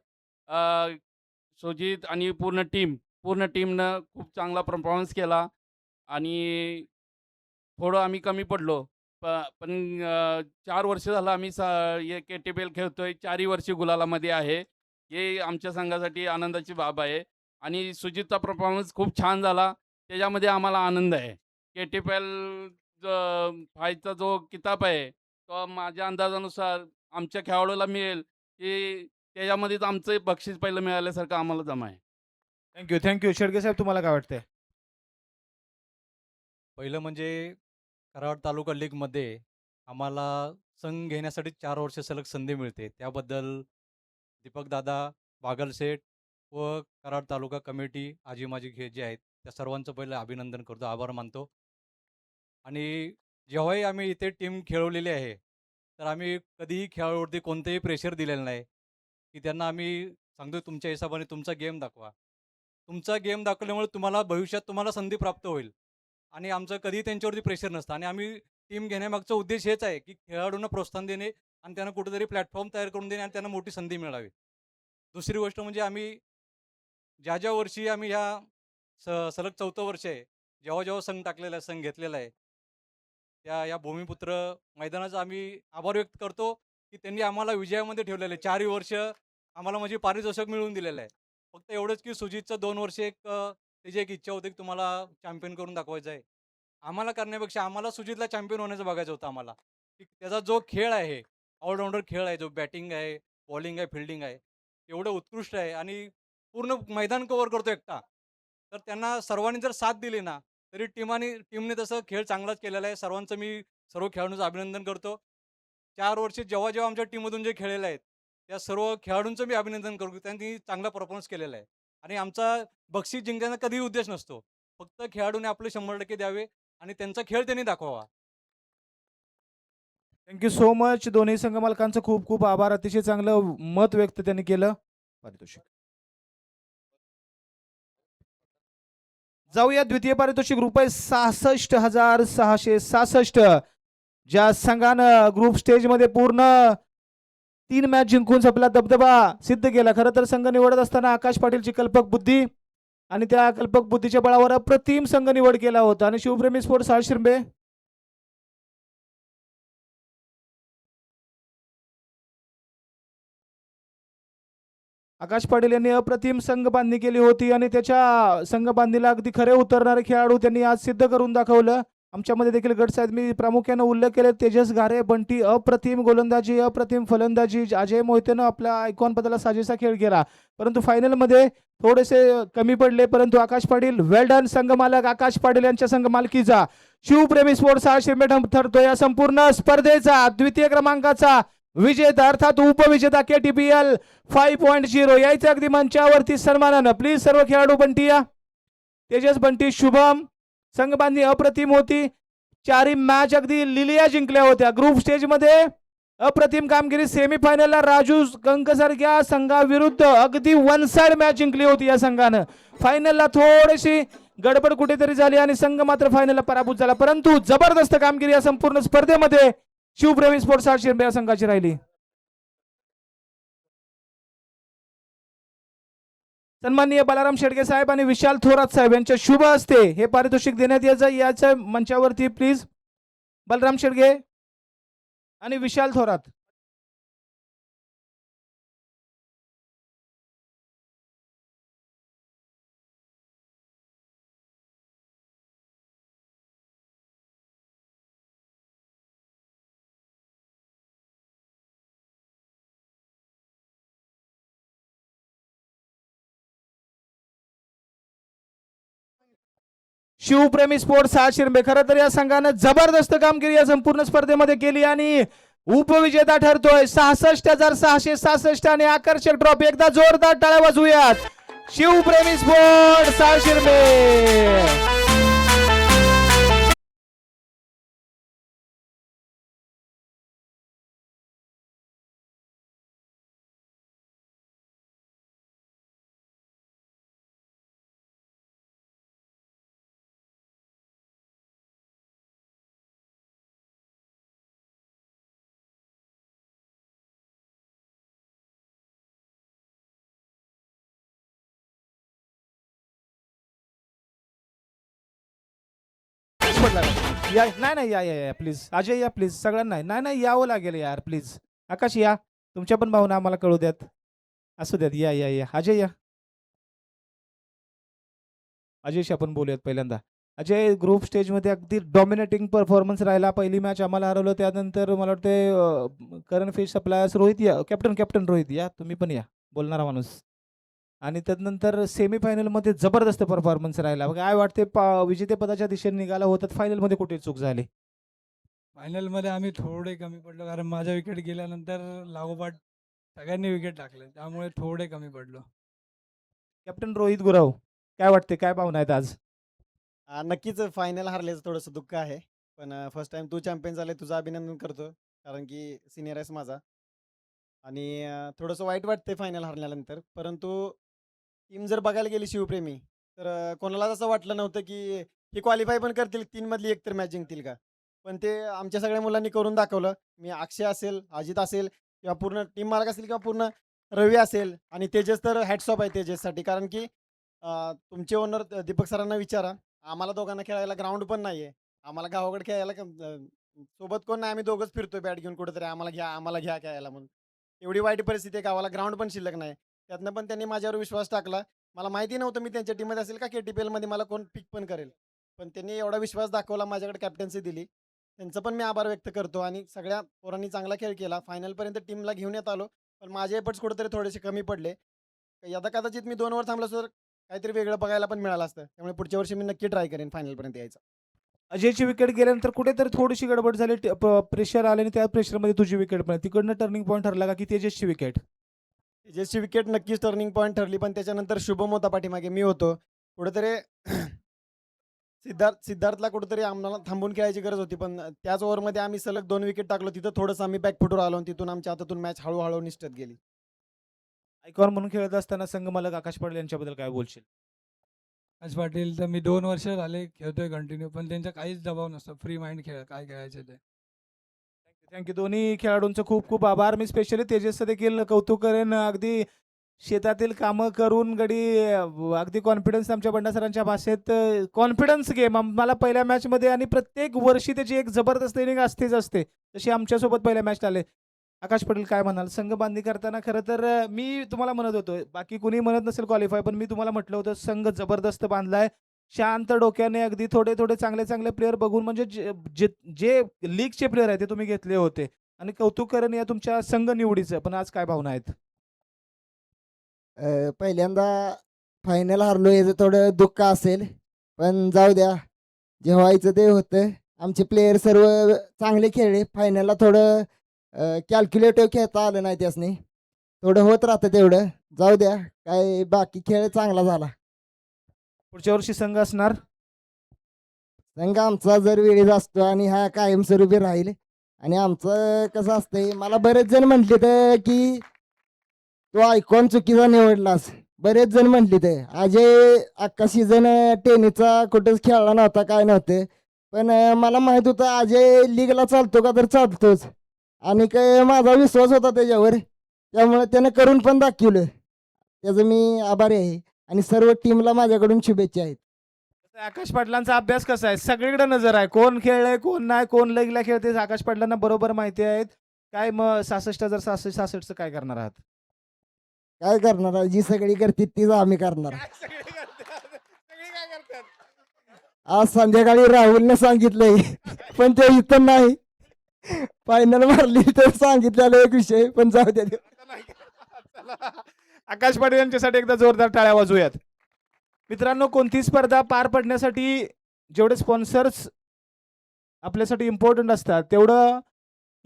सुजित आणि पूर्ण टीमनं खूप चांगला परफॉर्मन्स केला आणि थोडं आम्ही कमी पडलो. पण 4 वर्ष झालं आम्ही KTPL खेळतोय. 4ही वर्षी गुलालामध्ये आहे. हे आमच्या संघासाठी आनंदाची बाब आहे आणि सुजितचा परफॉर्मन्स खूप छान झाला. त्याच्यामध्ये आम्हाला आनंद आहे. KTPL 5चा जो किताब आहे, तो माझ्या अंदाजानुसार आमच्या खेळाडूला मिळेल, की त्याच्यामध्येच आमचं बक्षीस पहिलं मिळाल्यासारखं आम्हाला जमा आहे. थँक्यू शेडगे साहेब, तुम्हाला काय वाटतंय? पहिलं म्हणजे कराड तालुका लीगमध्ये आम्हाला संघ घेण्यासाठी 4 वर्ष सलग संधी मिळते. त्याबद्दल दीपकदादा, बागलशेठ व कराड तालुका कमिटी, आजी माजी जे आहेत त्या सर्वांचं पहिलं अभिनंदन करतो, आभार मानतो. आणि जेव्हाही आम्ही इथे टीम खेळवलेली आहे, तर आम्ही कधीही खेळाडूवरती कोणतंही प्रेशर दिलेलं नाही, की त्यांना आम्ही सांगतो तुमच्या हिशोबाने तुमचा गेम दाखवा. तुमचा गेम दाखवल्यामुळे भविष्यात तुम्हाला संधी प्राप्त होईल. आणि आमचं कधीही त्यांच्यावरती प्रेशर नसतं आणि आम्ही टीम घेण्यामागचा उद्देश हेच आहे, की खेळाडूंना प्रोत्साहन देणे आणि त्यांना कुठेतरी प्लॅटफॉर्म तयार करून देणे आणि त्यांना मोठी संधी मिळावी. दुसरी गोष्ट म्हणजे आम्ही ज्या वर्षी आम्ही ह्या सलग 4थं वर्ष आहे, जेव्हा संघ टाकलेला आहे, संघ घेतलेला आहे, या भूमिपुत्र मैदानाचा आम्ही आभार व्यक्त करतो, की त्यांनी आम्हाला विजयामध्ये ठेवलेलं आहे. 4ही वर्ष आम्हाला म्हणजे पारितोषिक मिळवून दिलेलं आहे. फक्त एवढंच की सुजितचं 2 वर्ष त्याची एक इच्छा होती, की तुम्हाला चॅम्पियन करून दाखवायचं आहे. आम्हाला करण्यापेक्षा आम्हाला सुजितला चॅम्पियन होण्याचं बघायचं होतं आम्हाला, की त्याचा जो खेळ आहे, ऑलराऊंडर खेळ आहे, जो बॅटिंग आहे, बॉलिंग आहे, फिल्डिंग आहे, एवढं उत्कृष्ट आहे आणि पूर्ण मैदान कव्हर करतो एकटा. तर त्यांना सर्वांनी जर साथ दिली ना, तरी टीमने तसं खेळ चांगलाच केलेला आहे. मी सर्व खेळाडूंचं अभिनंदन करतो. 4 वर्ष जेव्हा आमच्या टीममधून जे खेळलेले आहेत, त्या सर्व खेळाडूंचं मी अभिनंदन करतो. त्यांनी चांगला परफॉर्मन्स केलेला आहे आणि आमचा बक्षीस जिंकण्याचा कधीही उद्देश नसतो. फक्त खेळाडूने आपले 100% द्यावे आणि त्यांचा खेळ त्यांनी दाखवावा. Thank you so much. दोन्ही संघ मालकांचं खूप खूप आभार. अतिशय चांगलं मत व्यक्त त्यांनी केलं. पारितोषिक जाऊया. द्वितीय पारितोषिक रुपये 66,666. ज्या संघानं ग्रुप स्टेजमध्ये पूर्ण 3 मॅच जिंकून आपला दबदबा सिद्ध केला. खरं तर संघ निवडत असताना आकाश पाटीलची कल्पक बुद्धी आणि त्या कल्पक बुद्धीच्या बळावर अप्रतिम संघ निवड केला होता. आणि शिवप्रेमी स्पोर्ट्स शिरंबे, आकाश पाटील यांनी अप्रतिम संघ बांधणी केली होती आणि त्याच्या संघ बांधणीला अगदी खरे उतरणारे खेळाडू त्यांनी आज सिद्ध करून दाखवलं. आमच्यामध्ये देखील गट्स आहेत. मी प्रामुख्याने उल्लेख केले तेजस गारे, बंटी अप्रतिम गोलंदाजी, अप्रतिम फलंदाजी. अजय मोहितेनं आपल्या आयकॉन पदाला साजेसा खेळ केला, परंतु फायनलमध्ये थोडेसे कमी पडले. परंतु आकाश पाटील वेल डन. संघ मालक आकाश पाटील यांच्या संघ मालकीचा शिवप्रेमी स्पोर्ट्स शिरंबे ठरतो या संपूर्ण स्पर्धेचा द्वितीय क्रमांकाचा विजेता अर्थात उपविजेता KTPL 5.0 यायचं अगदी मंचावरती सन्मानानं. प्लीज सर्व खेळाडू बंटी या. तेजस, बंटी, शुभम. संघबांधणी अप्रतिम होती. 4ही मॅच अगदी लिलिया जिंकल्या होत्या. ग्रुप स्टेज मध्ये अप्रतिम कामगिरी. सेमीफायनलला राजू कंकसारख्या संघाविरुद्ध अगदी वन साइड मॅच जिंकली होती या संघानं. फायनलला थोडीशी गडबड कुठेतरी झाली आणि संघ मात्र फायनलला पराभूत झाला. परंतु जबरदस्त कामगिरी या संपूर्ण स्पर्धेमध्ये शिवप्रेमी स्पोर्ट्स शिरंबे या संघाची राहिली. सन्माननीय बालाराम शेडगे साहेब आणि विशाल थोरात साहेब यांच्या शुभ हस्ते हे पारितोषिक देण्यात यायचं. याच्या मंचावरती प्लीज बलराम शेडगे आणि विशाल थोरात. शिवप्रेमी स्पोर्ट्स शिरंबे. खरं तर या संघानं जबरदस्त कामगिरी या संपूर्ण स्पर्धेमध्ये केली आणि उपविजेता ठरतोय. 66,666 आणि आकर्षक ट्रॉफी. एकदा जोरदार टाळ्या वाजवूयात शिवप्रेमी स्पोर्ट्स शिरंबे. या नाही नाही या प्लीज अजय या प्लीज सगळ्यांना नाही यावं लागेल यार प्लीज. आकाश या, तुमच्या पण भावना आम्हाला कळू द्यात. असू द्यात, या अजय या. अजयशी आपण बोलूयात पहिल्यांदा. अजय, ग्रुप स्टेजमध्ये अगदी डॉमिनेटिंग परफॉर्मन्स राहिला. पहिली मॅच आम्हाला हरवलं, त्यानंतर मला वाटते करंट फिश सप्लायर्स रोहित या, कॅप्टन रोहित या, तुम्ही पण या, बोलणारा माणूस. आणि त्यानंतर सेमीफायनलमध्ये जबरदस्त परफॉर्मन्स राहिला. काय वाटते विजेतेपदाच्या दिशेने निघाला होतात, फायनलमध्ये कुठे चूक झाली? फायनलमध्ये आम्ही थोडे कमी पडलो, कारण माझ्या विकेट गेल्यानंतर लागोपाठ सगळ्यांनी विकेट टाकले, त्यामुळे थोडे कमी पडलो. कॅप्टन रोहित गुराव, काय वाटते, काय भावना आहेत आज? नक्कीच फायनल हारल्याचं थोडंसं दुःख आहे. पण फर्स्ट टाइम तू चॅम्पियन झाले, तुझं अभिनंदन करतो, कारण की सिनियर आहेस माझा. आणि थोडंसं वाईट वाटतंय फायनल हारल्यानंतर. परंतु टीम जर बघायला गेली शिवप्रेमी, तर कोणालाच असं वाटलं नव्हतं की ही क्वालिफाय पण करतील, 3 मधली एक तर मॅच जिंकतील का. पण ते आमच्या सगळ्या मुलांनी करून दाखवलं. मी अक्षय असेल, अजित असेल, किंवा पूर्ण टीम मालक असेल, किंवा पूर्ण रवी असेल, आणि तेजस तर हॅट्स ऑफ आहे तेजससाठी. कारण की तुमचे ओनर दीपक सरांना विचारा, आम्हाला दोघांना खेळायला ग्राउंड पण नाही आहे. आम्हाला गावाकडे खेळायला सोबत कोण नाही, आम्ही दोघंच फिरतोय बॅट घेऊन कुठेतरी, आम्हाला घ्या खेळायला म्हणून. एवढी वाईट परिस्थिती आहे, गावाला ग्राउंड पण शिल्लक नाही. त्यातनं पण त्यांनी माझ्यावर विश्वास टाकला. मला माहिती नव्हतं मी त्यांच्या टीममध्ये असेल का KTPL मध्ये मला कोण पिक पण करेल. पण त्यांनी एवढा विश्वास दाखवला, माझ्याकडे कॅप्टन्सी दिली. त्यांचं पण मी आभार व्यक्त करतो. आणि सगळ्या पोरांनी चांगला खेळ केला. फायनलपर्यंत टीमला घेऊन येत आलो, पण माझे एफर्ट्स कुठेतरी थोडेसे कमी पडले. यदा कदाचित मी 2 ओव्हर थांबलो तर काहीतरी वेगळं बघायला पण मिळालं असतं. त्यामुळे पुढच्या वर्षी मी नक्की ट्राय करेन फायनलपर्यंत यायचं. अजयची विकेट गेल्यानंतर कुठेतरी थोडीशी गडबड झाली, प्रेशर आले, आणि त्या प्रेशरमध्ये तुझी विकेट पण. तिकडनं टर्निंग पॉईंट ठरला का की तेजसची विकेट? तेजसची विकेट नक्कीच टर्निंग पॉईंट ठरली, पण त्याच्यानंतर शुभम होता पाठीमागे, मी होतो कुठेतरी. सिद्धार्थला कुठेतरी आम्हाला थांबून खेळायची गरज होती, पण त्याच ओव्हरमध्ये आम्ही सलग 2 विकेट टाकलो. तिथं थोडंसं आम्ही बॅकफुटवर आलो, आणि तिथून आमच्या हातातून मॅच हळूहळू निष्ठत गेली. आयकॉन म्हणून खेळत असताना संघ मालक आकाश पाटील यांच्याबद्दल काय बोलशील? आकाश पाटील तर मी 2 वर्ष झाले खेळतोय कंटिन्यू, पण त्यांचा काहीच दबाव नसतो, फ्री माइंड खेळ, काय खेळायचं ते. थँक्यू. दोन्ही खेळाडूंचं खूप खूप आभार. मी स्पेशली तेजसचं देखील कौतुक करेन. अगदी शेतातील कामं करून गडी अगदी कॉन्फिडन्स, आमच्या बंडा सरांच्या भाषेत कॉन्फिडन्स गेम मला पहिल्या मॅचमध्ये, आणि प्रत्येक वर्षी त्याची एक जबरदस्त इनिंग असतेच असते, तशी आमच्यासोबत पहिल्या मॅचला आले. आकाश पाटील काय म्हणाल? संघ बांधणी करताना खरं तर मी तुम्हाला म्हणत होतो, बाकी कुणी म्हणत नसेल क्वालिफाय, पण मी तुम्हाला म्हटलं होतं संघ जबरदस्त बांधलाय, शांत डोक्याने, अगदी थोडे थोडे चांगले चांगले प्लेअर बघून, म्हणजे जे लीगचे प्लेअर आहेत ते तुम्ही घेतले होते, आणि कौतुक करेन या तुमच्या संघ निवडीचं. पण आज काय भावना आहेत? पहिल्यांदा फायनल हारलो, याचं थोडं दुःख असेल, पण जाऊ द्या, जे व्हायचं ते होतं. आमचे प्लेयर सर्व चांगले खेळले. फायनलला थोडं कॅल्क्युलेटिव्ह खेळता आलं नाही त्यासनी, थोडं होत राहतं तेवढं. जाऊ द्या, काय बाकी खेळ चांगला झाला. पुढच्या वर्षी संघ असणार? संघ आमचा जर वेळेस असतो, आणि हा कायमस्वरूपी राहील. आणि आमचं कसं असतंय, मला बरेच जण म्हटले तर की तो आयकॉन चुकीचा निवडलास, बरेच जण म्हटले ते. अजय अख्खा सीझन टेनिसचा कुठंच खेळला नव्हता, काय नव्हतं, पण मला माहित होतं अजय लीगला चालतो का तर चालतोच, आणि काय माझा विश्वास होता त्याच्यावर, त्यामुळे त्यानं करून पण दाखवलं. त्याचं मी आभारी आहे, आणि सर्व टीमला माझ्याकडून शुभेच्छा आहेत. आकाश पाटलांचा अभ्यास कसा आहे? सगळीकडे नजर आहे, कोण खेळलंय कोण नाही, कोण लगला खेळते, आकाश पाटलांना बरोबर माहिती आहेत. काय मग 66 काय करणार आहात? काय करणार आहे, जी सगळी करतील तीच आम्ही करणार. आज संध्याकाळी राहुलने सांगितलंय, पण ते इथं नाही, फायनल मारली तर सांगितलेला एक विषय, पण जाऊ द्या. आकाश पाटील यांच्यासाठी एकदा जोरदार टाळ्या वाजवूयात. मित्रांनो, कोणती स्पर्धा पार पडण्यासाठी जेवढे स्पॉन्सर्स आपल्यासाठी इम्पॉर्टंट असतात, तेवढं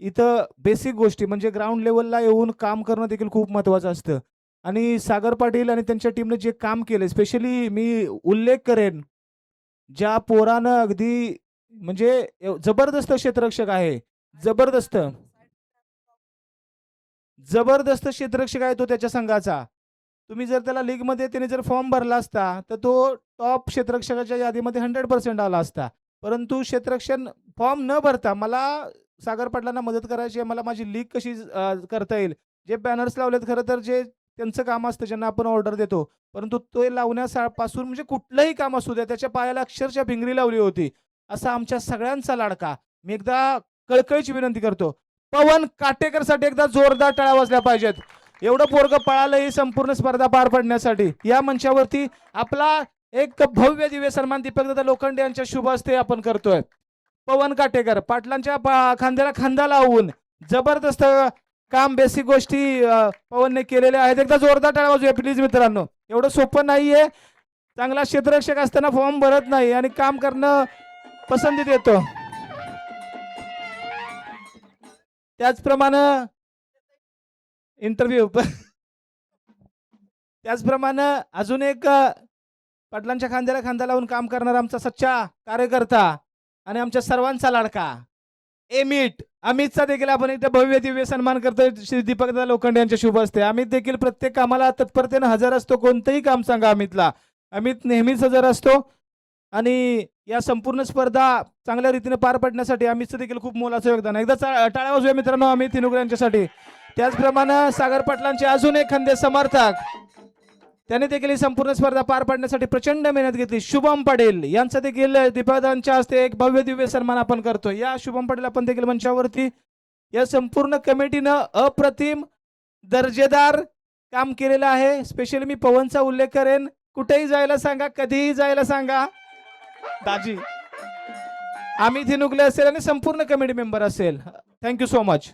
इथं बेसिक गोष्टी म्हणजे ग्राउंड लेवलला येऊन काम करणं देखील खूप महत्त्वाचं असतं. आणि सागर पाटील आणि त्यांच्या टीमने जे काम केले, स्पेशली मी उल्लेख करेन, ज्या पोरानं अगदी म्हणजे जबरदस्त क्षेत्ररक्षक आहे, जबरदस्त क्षेत्ररक्षक आहे तो त्याच्या संघाचा. तुम्ही जर त्याला लीगमध्ये त्याने जर फॉर्म भरला असता, तर तो टॉप क्षेत्ररक्षकाच्या यादीमध्ये 100% आला असता. परंतु क्षेत्ररक्षण फॉर्म न भरता मला सागर पाटलांना मदत करायची आहे, मला माझी लीग कशी करता येईल, जे बॅनर्स लावलेत, खरं तर जे त्यांचं काम असतं, ज्यांना आपण ऑर्डर देतो, परंतु ते लावण्यापासून म्हणजे कुठलंही काम असू द्या, त्याच्या पायाला अक्षरशः भिंगरी लावली होती. असा आमच्या सगळ्यांचा लाडका. मी एकदा कळकळीची विनंती करतो, पवन काटेकरसाठी एकदा जोरदार टाळ्या वाजल्या पाहिजेत. एवढं पोरगं पळालं ही संपूर्ण स्पर्धा पार पडण्यासाठी. या मंचावरती आपला एक भव्य दिव्य सन्मान दीपकदादा लोखंडे यांच्या शुभ हस्ते आपण करतोय. पवन काटेकर पाटलांच्या खांद्याला खांदा लावून जबरदस्त काम, बेसिक गोष्टी पवनने केलेल्या आहेत. एकदा जोरदार टाळ्या वाजूया प्लीज मित्रांनो. एवढं सोपं नाहीये. चांगला क्षेत्ररक्षक असताना फॉर्म भरत नाही आणि काम करणं पसंती देतो. त्याचप्रमाणे इंटरव्ह्यू त्याचप्रमाणे अजून एक पाटलांच्या खांद्याला खांदा लावून काम करणारा आमचा सच्चा कार्यकर्ता आणि आमच्या सर्वांचा लाडका अमितचा देखील आपण एकदा भव्य दिव्य सन्मान करतोय श्री दीपकदादा लोखंडे यांच्या शुभ हस्ते. अमित देखील प्रत्येक कामाला तत्परतेने हजर असतो. कोणतंही काम सांगा अमितला, अमित नेहमीच हजर असतो आणि या संपूर्ण स्पर्धा चांगल्या रीतीने पार पडण्यासाठी अमितचं देखील खूप मोलाचं योगदान आहे. एकदा टाळ्या वाजूया मित्रांनो अमित थिनुगरे यांच्यासाठी. त्याचप्रमाणे सागर पाटलांचे अजून एक खंदे समर्थक, त्याने देखील ही संपूर्ण स्पर्धा पार पाडण्यासाठी प्रचंड मेहनत घेतली. शुभम पटेल यांचा देखील दीपकदादांच्या हस्ते एक भव्य दिव्य सन्मान आपण करतो. या शुभम पटेल आपण देखील मंचावरती या संपूर्ण कमिटीनं अप्रतिम दर्जेदार काम केलेलं आहे. स्पेशली मी पवनचा उल्लेख करेन. कुठेही जायला सांगा, कधीही जायला सांगा दाजी, आम्ही थिनुगले असेल आणि संपूर्ण कमिटी मेंबर असेल. Thank you so much.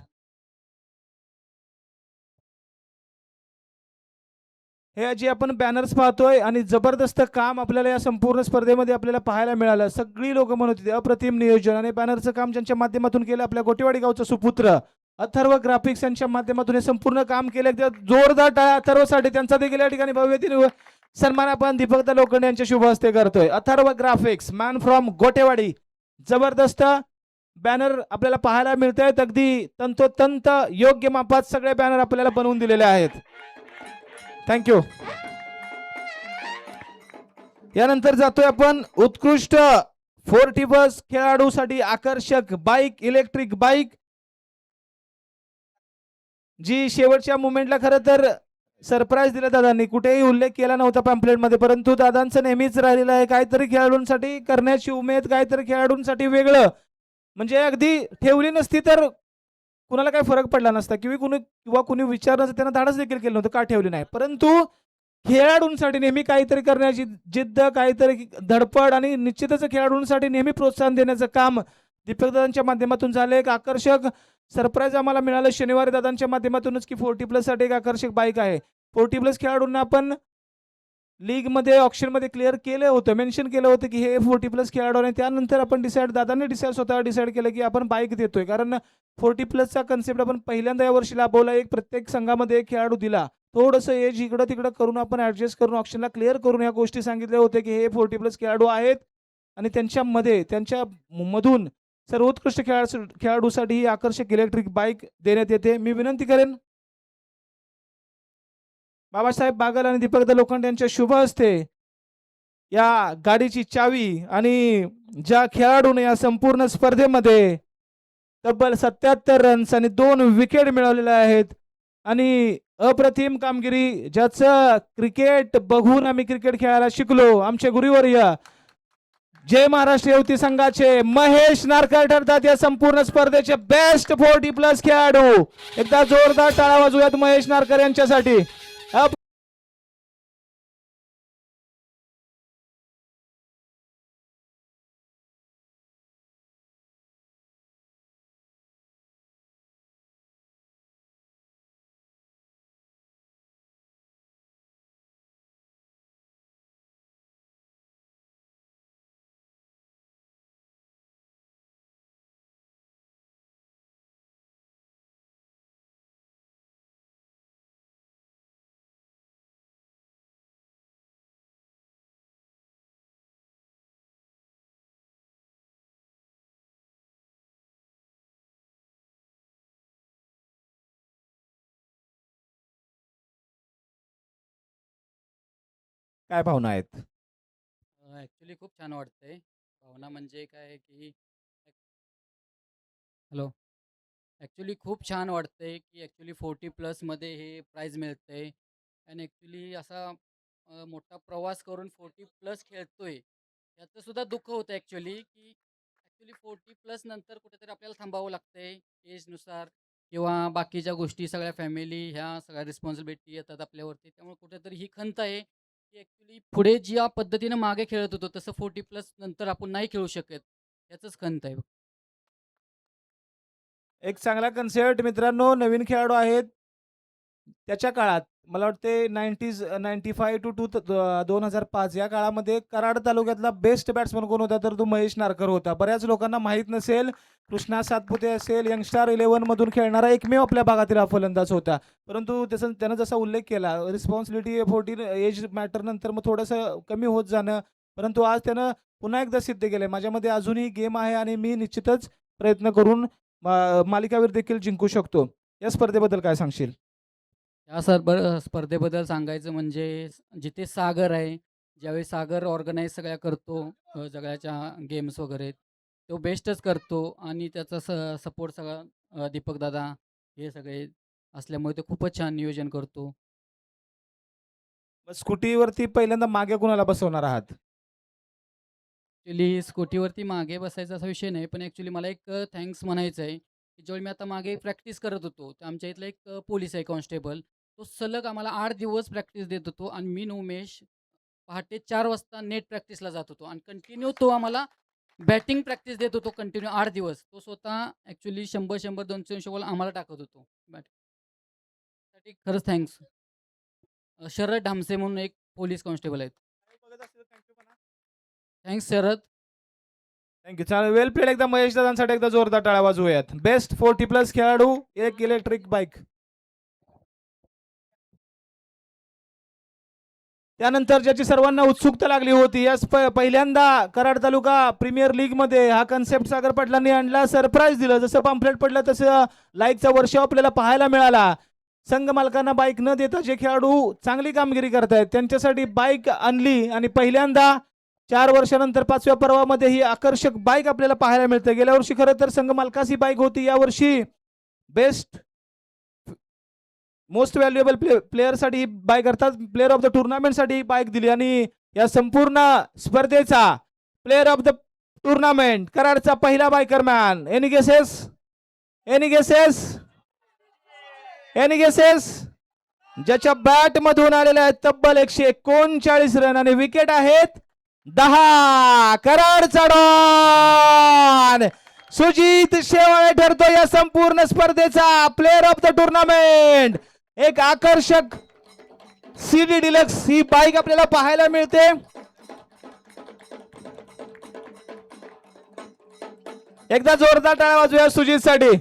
हे जे आपण बॅनर्स पाहतोय आणि जबरदस्त काम आपल्याला या संपूर्ण स्पर्धेमध्ये आपल्याला पाहायला मिळालं. सगळी लोक म्हणत होती अप्रतिम नियोजन आणि बॅनरचं काम ज्यांच्या माध्यमातून केलं आपल्या गोटेवाडी गावचा सुपुत्र अथर्व ग्राफिक्स यांच्या माध्यमातून हे संपूर्ण काम केलं. जोरदार टाळ्या अथर्वसाठी. त्यांचा देखील या ठिकाणी भव्य सन्मान आपण दीपकदा लोखंडे यांच्या शुभ हस्ते करतोय. Atharva graphics man from Gotewadi. जबरदस्त बॅनर आपल्याला पाहायला मिळत आहेत. अगदी तंतोतंत योग्य मापात सगळे बॅनर आपल्याला बनवून दिलेले आहेत. थँक्यू. यानंतर जातोय आपण उत्कृष्ट 40 बस खेळाडूसाठी आकर्षक बाईक, इलेक्ट्रिक बाईक, जी शेवटच्या मुमेंटला खरं तर सरप्राईज दिला दादांनी. कुठेही उल्लेख केला नव्हता पॅम्पलेट मध्ये, परंतु दादांचं नेहमीच राहिलेलं आहे काहीतरी खेळाडूंसाठी करण्याची उमेद, काहीतरी खेळाडूंसाठी वेगळं. म्हणजे अगदी ठेवली नसती तर कुणाला काही फरक पडला नसता किंवा कुणी विचारण्याचं त्यांना धाडस देखील केलं नव्हतं का ठेवली नाही. परंतु खेळाडूंसाठी नेहमी काहीतरी करण्याची जिद्द, काहीतरी धडपड आणि निश्चितच खेळाडूंसाठी नेहमी प्रोत्साहन देण्याचं काम दीपकदादांच्या माध्यमातून झालं. एक आकर्षक सरप्राईज आम्हाला मिळालं शनिवारी दादांच्या माध्यमातूनच की 40+ साठी एक आकर्षक बाईक आहे. 40+ खेळाडूंना आपण लीग मध्ये ऑप्शन मध्ये क्लिअर केलं होतं, मेन्शन केलं होतं की हे 40+ खेळाडू आणि त्यानंतर आपण दादांनी स्वतः डिसाईड केलं की आपण बाईक देतोय. कारण 40+चा कन्सेप्ट आपण पहिल्यांदा यावर्षी राबवला. एक प्रत्येक संघामध्ये एक खेळाडू दिला. थोडंसं एज इकडं तिकडं करून आपण ऍडजस्ट करून ऑप्शनला क्लिअर करून या गोष्टी सांगितल्या होत्या की हे 40+ खेळाडू आहेत आणि त्यांच्या मधून सर्वोत्कृष्ट खेळाडूसाठी ही आकर्षक इलेक्ट्रिक बाईक देण्यात येते. मी विनंती करेन बाबासाहेब बागल आणि दीपकदा लोखंडे यांच्या शुभ हस्ते या गाडीची चावी आणि ज्या खेळाडूने या संपूर्ण स्पर्धेमध्ये तब्बल 77 रन्स आणि 2 विकेट मिळवलेल्या आहेत आणि अप्रतिम कामगिरी, ज्याचं क्रिकेट बघून आम्ही क्रिकेट खेळायला शिकलो. आमचे गुरुवर्य जय महाराष्ट्र युवती संघाचे महेश नारकर ठरतात या संपूर्ण स्पर्धेचे बेस्ट 40+ खेळाडू. एकदा जोरदार टाळ्या वाजवूयात महेश नारकर यांच्यासाठी. काय भावना आहेत? ॲक्च्युली खूप छान वाटतंय. भावना म्हणजे काय आहे की हॅलो. ॲक्च्युली खूप छान वाटतंय की ॲक्च्युली 40+ हे प्राईज मिळतंय आणि ॲक्च्युली असा मोठा प्रवास करून 40+ खेळतोय याचं सुद्धा दुःख होतं ॲक्च्युली की ॲक्च्युली 40+ नंतर कुठेतरी आपल्याला थांबावं लागतंय एजनुसार किंवा बाकीच्या गोष्टी सगळ्या फॅमिली ह्या सगळ्या रिस्पॉन्सिबिलिटी येतात आपल्यावरती. त्यामुळे कुठेतरी ही खंत आहे, की ॲक्च्युली पुढे ज्या पद्धतीनं मागे खेळत होतो तसं 40+ नंतर आपण नाही खेळू शकत. याचंच खंत आहे. एक चांगला कन्सेप्ट मित्रांनो. नवीन खेळाडू आहेत त्याच्या काळात मला वाटते 95 टू 2005 या काळामध्ये कराड तालुक्यातला बेस्ट बॅट्समन कोण होता तर तो महेश नारकर होता. बऱ्याच लोकांना माहीत नसेल. कृष्णा सातपुते असेल, यंगस्टार 11 मधून खेळणारा एकमेव आपल्या भागातील हा फलंदाज होता. परंतु त्यानं जसा उल्लेख केला रिस्पॉन्सिबिलिटी 14 एज मॅटर नंतर मग थोडंसं कमी होत जाणं, परंतु आज त्यानं पुन्हा एकदा सिद्ध केलंय माझ्यामध्ये अजूनही गेम आहे आणि मी निश्चितच प्रयत्न करून मालिकावीर देखील जिंकू शकतो. या स्पर्धेबद्दल काय सांगशील? या स्पर्धेबद्दल सांगायचं म्हणजे जिथे सागर आहे, ज्यावेळी सागर ऑर्गनाईज सगळ्या करतो सगळ्याच्या गेम्स वगैरे, तो बेस्टच करतो आणि त्याचा सपोर्ट सगळा दीपक दादा हे सगळे असल्यामुळे तो खूपच छान नियोजन करतो. स्कूटीवरती पहिल्यांदा मागे कुणाला बसवणार आहात? ॲक्च्युली स्कूटीवरती मागे बसायचा असा विषय नाही, पण ॲक्च्युली मला एक थँक्स म्हणायचं आहे, की ज्यावेळी मी आता मागे प्रॅक्टिस करत होतो, तर आमच्या इथला एक पोलीस आहे कॉन्स्टेबल, तो सलग आम्हाला 8 दिवस प्रॅक्टिस देत होतो आणि मी आणि उमेश पहाटे 4 वाजता नेट प्रॅक्टिसला जात होतो आणि कंटिन्यू तो आम्हाला बॅटिंग प्रॅक्टिस देत होतो कंटिन्यू 8 दिवस. तो स्वतः ॲक्च्युली 100-100, 200-200 बॉल आम्हाला टाकत होतो साठी खरंच थँक्स. शरद ढामसे म्हणून एक पोलीस कॉन्स्टेबल आहेत. थँक्स शरद. थँक्यू. चालेल, वेल प्लेड. एकदा महेश दादांसाठी एकदा जोरदार टाळ्या वाजवूयात. बेस्ट 40+ खेळाडू, एक इलेक्ट्रिक बाईक. त्यानंतर ज्याची सर्वांना उत्सुकता लागली होती, याच पहिल्यांदा कराड तालुका प्रीमियर लीग मध्ये हा कन्सेप्ट सागर पाटलांनी आणला. सरप्राईज दिलं, जसं पॅम्पलेट पडलं तसं लाईकचा वर्ष आपल्याला पाहायला मिळाला. संघ मालकांना बाईक न देता जे खेळाडू चांगली कामगिरी करतायत त्यांच्यासाठी बाईक आणली आणि पहिल्यांदा 4 वर्षानंतर 5व्या पर्वामध्ये ही आकर्षक बाईक आपल्याला पाहायला मिळते. गेल्या वर्षी खरं तर संघ मालकास ही बाईक होती, यावर्षी बेस्ट मोस्ट व्हॅल्युएबल प्लेअरसाठी ही बाईक अर्थात प्लेअर ऑफ द टुर्नामेंटसाठी ही बाईक दिली आणि या संपूर्ण स्पर्धेचा प्लेअर ऑफ द टुर्नामेंट कराडचा पहिला biker man. Any guesses? Any guesses? Any guesses? ज्याच्या बॅट मधून आलेले आहेत तब्बल 139 रन आणि विकेट आहेत 10. कराडचा डॉन सुजित शेवाळे ठरतो या संपूर्ण स्पर्धेचा प्लेअर ऑफ द टुर्नामेंट. एक आकर्षक सीडी डिलक्स ही बाईक आपल्याला पाहायला मिळते. एकदा जोरदार टाळ्या वाजूया सुजित साठी.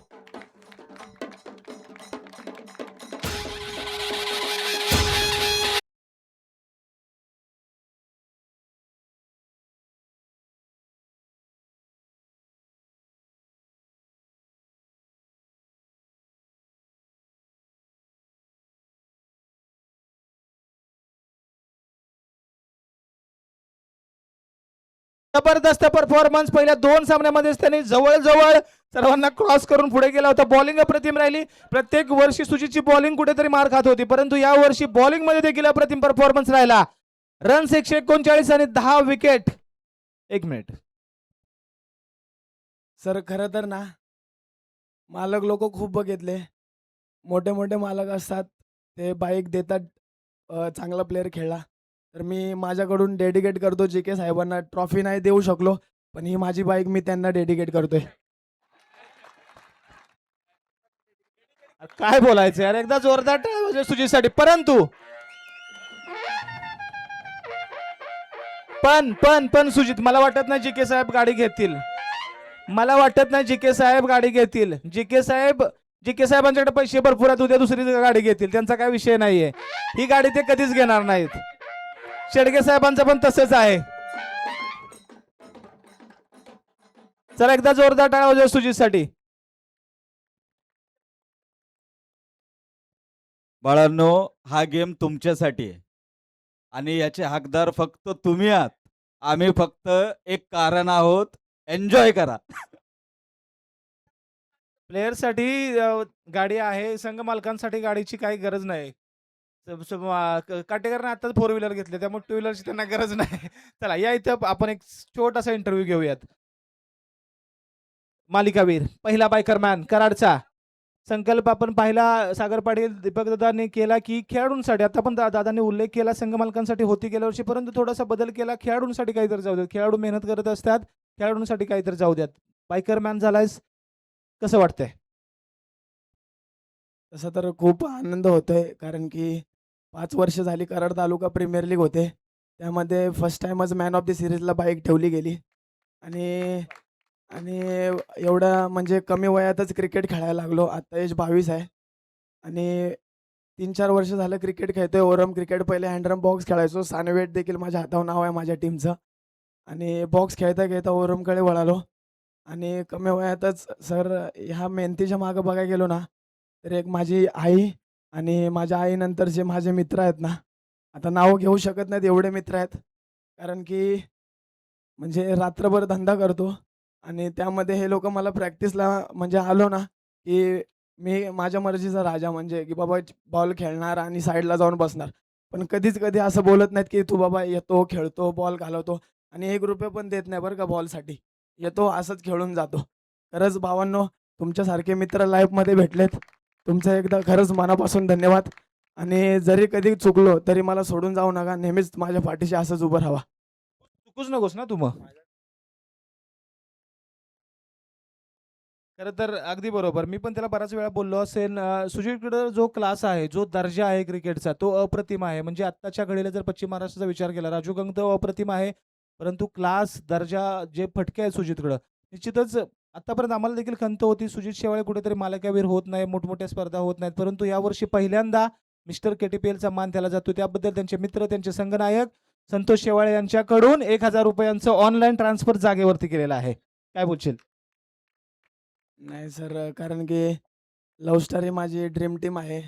जबरदस्त परफॉर्मन्स. पहिल्या 2 सामन्यामध्येच त्यांनी जवळजवळ सर्वांना क्रॉस करून पुढे गेला होता. बॉलिंग अप्रतिम राहिली. प्रत्येक वर्षी सुजितची बॉलिंग कुठेतरी मार खात होती, परंतु या वर्षी बॉलिंग मध्ये देखील अप्रतिम परफॉर्मन्स राहिला. रन्स 139 आणि 10 विकेट. 1 minute sir. खरं तर ना मालक लोक खूप बघितले, मोठे मोठे मालक असतात ते बाईक देतात चांगला प्लेअर खेळला, तर मी माझ्याकडून डेडिकेट करतो JK साहेबांना. ट्रॉफी नाही देऊ शकलो पण ही माझी बाईक मी त्यांना डेडिकेट करतोय. काय बोलायचं यार, एकदा जोरदार टाळ्या वाजवा सुजितसाठी. परंतु पण सुजित, मला वाटत नाही JK साहेब गाडी घेतील. मला वाटत नाही JK साहेब गाडी घेतील. JK साहेबांच्याकडे पैसे भरपूर आहेत, उद्या दुसरी गाडी घेतील, त्यांचा काय विषय नाहीये. ही गाडी ते कधीच घेणार नाहीत. शेडगे साहेबांचं पण तसंच आहे. चला एकदा जोरदार टाळ्या वाजवा सुजितसाठी. बाळांनो, हा गेम तुमच्यासाठी आहे आणि याचे हकदार फक्त तुम्ही आहात. आम्ही फक्त एक कारण आहोत. एन्जॉय करा. प्लेयर साठी गाडी आहे, संघ मालकांसाठी गाडीची काही गरज नाही. काटेकरने आता 4 व्हीलर घेतले, त्यामुळे 2 व्हीलरची त्यांना गरज नाही. चला या इथं आपण एक छोटासा इंटरव्ह्यू घेऊयात. मालिकावीर, पहिला बायकरमॅन कराडचा संकल्प आपण पाहिला सागर पाटील दीपक दादांनी केला की खेळाडूंसाठी, आता पण दादांनी उल्लेख केला संघ मालकांसाठी होती गेल्या वर्षी, परंतु थोडासा बदल केला, खेळाडूंसाठी काहीतरी जाऊ द्यात, खेळाडू मेहनत करत असतात, खेळाडूंसाठी काहीतरी जाऊ द्यात. बायकरमॅन झालायस, कसं वाटतंय? तसं तर खूप आनंद होतोय, कारण की 5 वर्ष झाली कराड तालुका प्रीमियर लीग होते. त्यामध्ये फर्स्ट टाईमच मॅन ऑफ द सिरीजला बाईक ठेवली गेली आणि आणि एवढ्या म्हणजे कमी वयातच क्रिकेट खेळायला लागलो. आत्ता एज 22 आहे आणि 3-4 वर्ष झालं क्रिकेट खेळतोय. ओरम क्रिकेट पहिले हँडरम बॉक्स खेळायचो. सानवेट देखील माझ्या हातावर नाव आहे माझ्या टीमचं आणि बॉक्स खेळता खेळता ओरमकडे वळालो आणि कमी वयातच सर ह्या मेहनतीच्या मागं बघायला गेलो ना, तर एक माझी आई आणि माझ्या आईनंतर जे माझे मित्र आहेत ना, आता नाव घेऊ शकत नाहीत एवढे मित्र आहेत, कारण की म्हणजे रात्रभर धंदा करतो आणि त्यामध्ये हे लोकं मला प्रॅक्टिसला म्हणजे आलो ना, की मी माझ्या मर्जीचा राजा, म्हणजे की बाबा बॉल खेळणार आणि साईडला जाऊन बसणार. पण कधीच कधी असं बोलत नाहीत, की तू बाबा येतो, खेळतो, बॉल घालवतो आणि 1 रुपया पण देत नाही बरं का बॉलसाठी. येतो असंच खेळून जातो. खरंच भावांनो, तुमच्यासारखे मित्र लाईफमध्ये भेटलेत. तुमचं एकदा खरंच मनापासून धन्यवाद आणि जरी कधी चुकलो तरी मला सोडून जाऊ नका. नेहमीच माझ्या पाठीशी असंच उभं राहावा. चुकूच नकोस ना तू मग. खरं तर अगदी बरोबर. मी पण त्याला बराच वेळा बोललो असेल. सुजितकडं जो क्लास आहे, जो दर्जा आहे क्रिकेटचा, तो अप्रतिम आहे. म्हणजे आत्ताच्या घडीला जर पश्चिम महाराष्ट्राचा विचार केला, राजू गंग तर अप्रतिम आहे, परंतु क्लास, दर्जा, जे फटके आहेत सुजितकडं, निश्चितच आतापर्यंत आम्हाला देखील खंत होती सुजित शेवाळे कुठेतरी मालिकावीर होत नाही, मोठमोठ्या स्पर्धा होत नाहीत, परंतु यावर्षी पहिल्यांदा मिस्टर KTPLचा मान त्याला जातो. त्याबद्दल त्यांचे मित्र, त्यांचे संघनायक संतोष शेवाळे यांच्याकडून 1,000 रुपयांचं ऑनलाईन ट्रान्सफर जागेवरती केलेलं आहे. काय बोलशील? नाही सर, कारण की लव्ह स्टार ही माझी ड्रीम टीम आहे.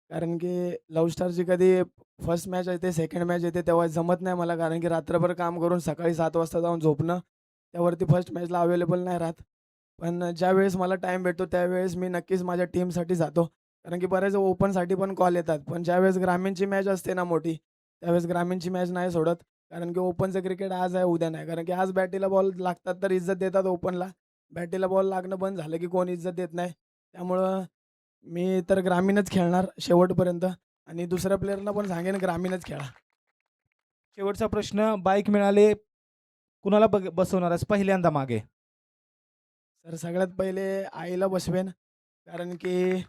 कारण की लव्ह स्टारची कधी फर्स्ट मॅच येते, सेकंड मॅच येते तेव्हा जमत नाही मला, कारण की रात्रभर काम करून सकाळी 7 वाजता जाऊन झोपणं, त्यावरती फर्स्ट मॅचला अवेलेबल नाही राहत. पण ज्यावेळेस मला टाईम भेटतो त्यावेळेस मी नक्कीच माझ्या टीमसाठी जातो. कारण की बरेच ओपनसाठी पण कॉल येतात. पण ज्यावेळेस ग्रामीणची मॅच असते ना मोठी, त्यावेळेस ग्रामीणची मॅच नाही सोडत. कारण की ओपनचं क्रिकेट आज आहे उद्या नाही. कारण की आज बॅटीला बॉल लागतात तर इज्जत देतात ओपनला. बॅटीला बॉल लागणं बंद झालं की कोण इज्जत देत नाही. त्यामुळं मी तर ग्रामीणच खेळणार शेवटपर्यंत आणि दुसऱ्या प्लेयरना पण सांगेन ग्रामीणच खेळा. शेवटचा प्रश्न, बाईक मिळाले, कुणाला बसवणार आहेस पहिल्यांदा मागे? तर सगळ्यात पहिले आईला बसवेन, कारण की